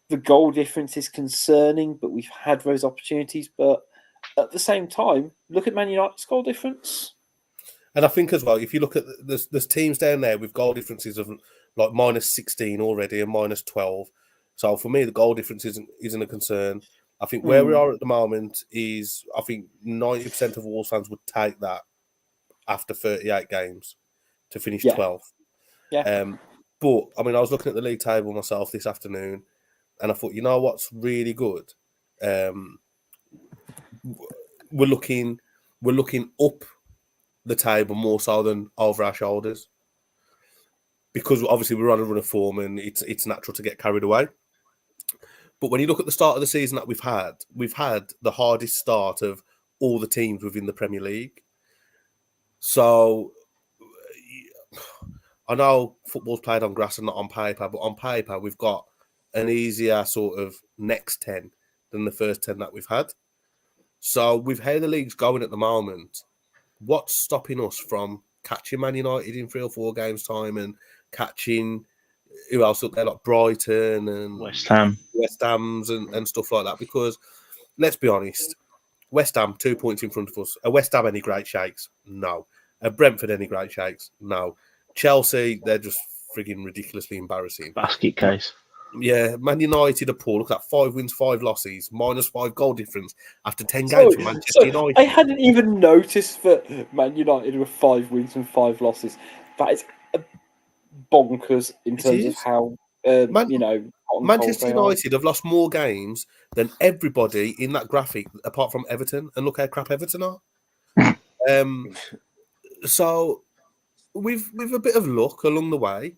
The goal difference is concerning, but we've had those opportunities. But at the same time, look at Man United's goal difference. And I think as well, if you look at there's teams down there with goal differences of like minus 16 already and minus 12. So for me, the goal difference isn't a concern. I think where we are at the moment is, I think 90% of Wolves fans would take that after 38 games to finish 12th. Yeah. But I mean, I was looking at the league table myself this afternoon, and I thought, you know what's really good? We're looking up the table more so than over our shoulders, because obviously we're on a run of form and it's natural to get carried away. But when you look at the start of the season that we've had the hardest start of all the teams within the Premier League. So I know football's played on grass and not on paper, but on paper we've got an easier sort of next 10 than the first 10 that we've had. So with how the league's going at the moment, what's stopping us from catching Man United in 3 or 4 games' time and catching who else up there, like Brighton and West Ham's and stuff like that? Because let's be honest, West Ham 2 points in front of us. Are West Ham any great shakes? No. Are Brentford any great shakes? No. Chelsea, they're just frigging ridiculously embarrassing. Basket case. Yeah, Man United are poor. Look at that, 5 wins, 5 losses, minus 5 goal difference after 10 games for Manchester United. I hadn't even noticed that Man United were 5 wins and 5 losses. That is bonkers in terms of how Manchester United have lost more games than everybody in that graphic, apart from Everton. And look how crap Everton are. So, with a bit of luck along the way,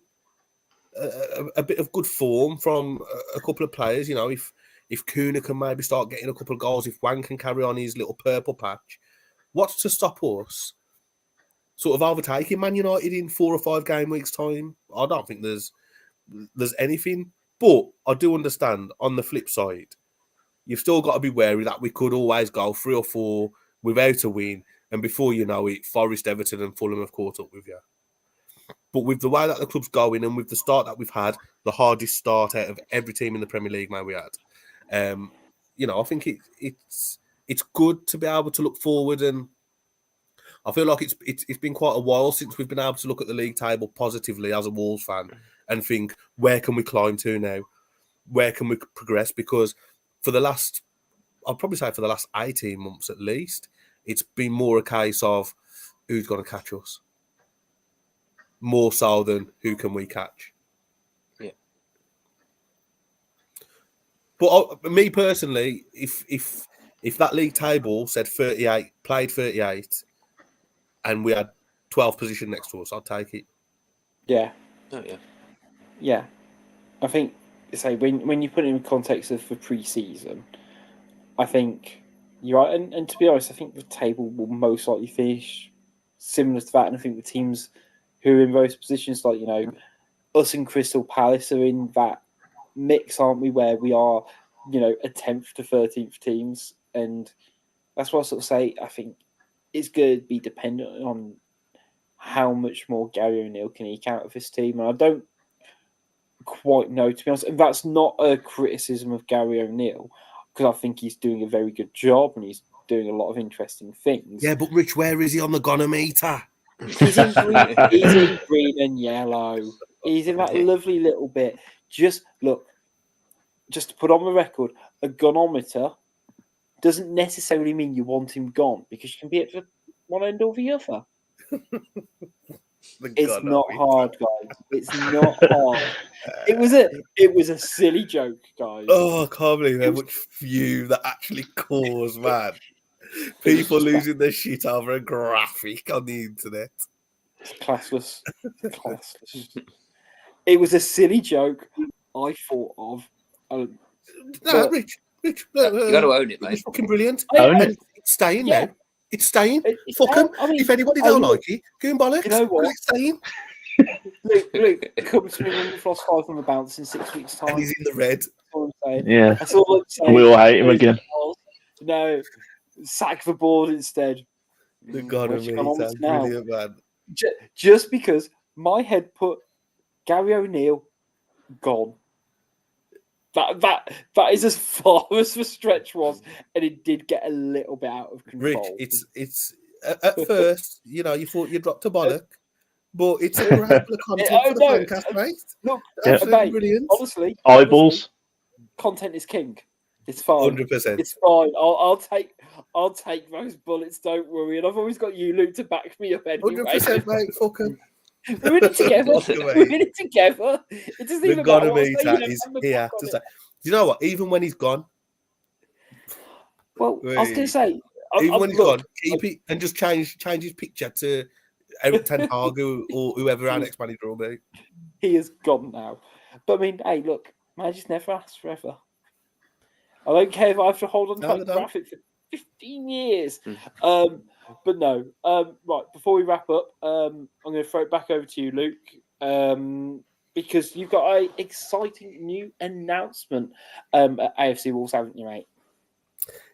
a bit of good form from a couple of players, if Kuna can maybe start getting a couple of goals, if Hwang can carry on his little purple patch, what's to stop us sort of overtaking Man United in 4 or 5 game weeks' time? I don't think there's anything But I do understand on the flip side, you've still got to be wary that we could always go 3 or 4 without a win, and before you know it, Forest, Everton, and Fulham have caught up with you. But with the way that the club's going and with the start that we've had, the hardest start out of every team in the Premier League now we had, I think it's good to be able to look forward, and I feel like it's been quite a while since we've been able to look at the league table positively as a Wolves fan and think, where can we climb to now? Where can we progress? Because I'll probably say for the last 18 months at least, it's been more a case of who's going to catch us, more so than who can we catch. Yeah. But me personally, if that league table said 38, played 38, and we had 12th position next to us, I'd take it. Yeah. Oh, yeah. Yeah. I think, when you put it in context of the pre-season, I think you're right. And to be honest, I think the table will most likely finish similar to that. And I think the teams who are in those positions, like, us and Crystal Palace are in that mix, aren't we, where we are, a 10th to 13th teams. And that's what I sort of say. I think it's going to be dependent on how much more Gary O'Neill can eke out of this team. And I don't quite know, to be honest. And that's not a criticism of Gary O'Neill, because I think he's doing a very good job and he's doing a lot of interesting things. Yeah, but Rich, where is he on the gonometer? He's in green and yellow. He's in that lovely little bit. Just to put on the record, a gonometer doesn't necessarily mean you want him gone, because you can be at the one end or the other. It's not hard, guys. It's not hard. It was a silly joke, guys. Oh, I can't believe how much fume that actually caused, man. People losing their shit over a graphic on the internet. It's classless. It was a silly joke I thought of. No, Rich, you got to own it, mate. It's fucking brilliant. Own it. It's staying now. It's staying. It's Fuck him. I mean, if anybody don't like it, go and bollocks. You know what? It's staying. Luke, come to me when we've lost 5 on the bounce in 6 weeks' time. And he's in the red. That's all I'm saying. Yeah. That's all I'm saying. We all hate him again. No, sack the board instead. The gonometer. Now? Brilliant, man. Just because my head put Gary O'Neill gone. That is as far as the stretch was, and it did get a little bit out of control. Rich, it's at first, you thought you dropped a bollock, but it's all right for the content for the podcast, mate. Look, absolutely brilliant. Honestly, Eyeballs. Content is king. It's fine. 100%. It's fine. I'll take those bullets. Don't worry. And I've always got you, Luke, to back me up anyway. 100%, mate. Fuck 'em. We're in it together. We're in it together. It doesn't even matter what I say, gonometer is here to say. Do you know what? Even when he's gone. Well, I was going to say. Even when he's gone, keep it and just change his picture to Eric Ten Hag or whoever our next manager will be. He is gone now. But I mean, hey, look, managers never last forever. I don't care if I have to hold on to that graphic for 15 years. But no. Right, before we wrap up, I'm going to throw it back over to you, Luke, because you've got an exciting new announcement at AFC Wolves, haven't you, mate?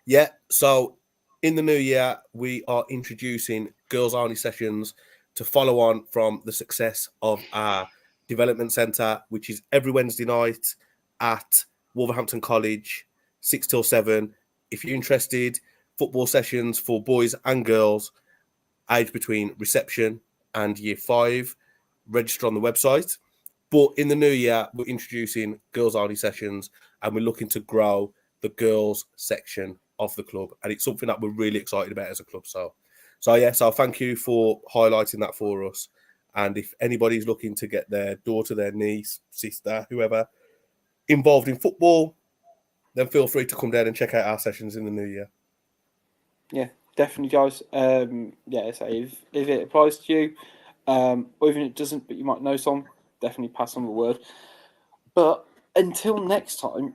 Yeah, so in the new year, we are introducing girls-only sessions to follow on from the success of our development centre, which is every Wednesday night at Wolverhampton College, 6 till 7. If you're interested, football sessions for boys and girls aged between reception and year 5. Register on the website. But in the new year, we're introducing girls-only sessions and we're looking to grow the girls section of the club. And it's something that we're really excited about as a club. So thank you for highlighting that for us. And if anybody's looking to get their daughter, their niece, sister, whoever, involved in football, then feel free to come down and check out our sessions in the new year. Yeah, definitely, guys. So if it applies to you, or even if it doesn't, but you might know some, definitely pass on the word. But until next time,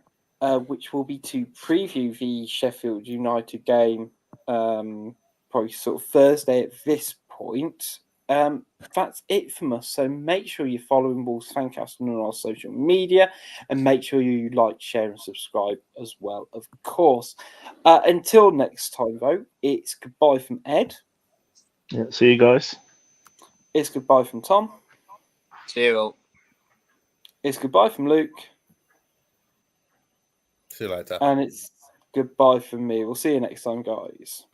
which will be to preview the Sheffield United game, probably sort of Thursday at this point. that's it from us. So make sure you're following Wolves Fancast on our social media, and make sure you like, share, and subscribe as well, of course. Until next time, though, it's goodbye from Ed. Yeah, see you guys. It's goodbye from Tom. See you all. It's goodbye from Luke. See you later. And it's goodbye from me. We'll see you next time, guys.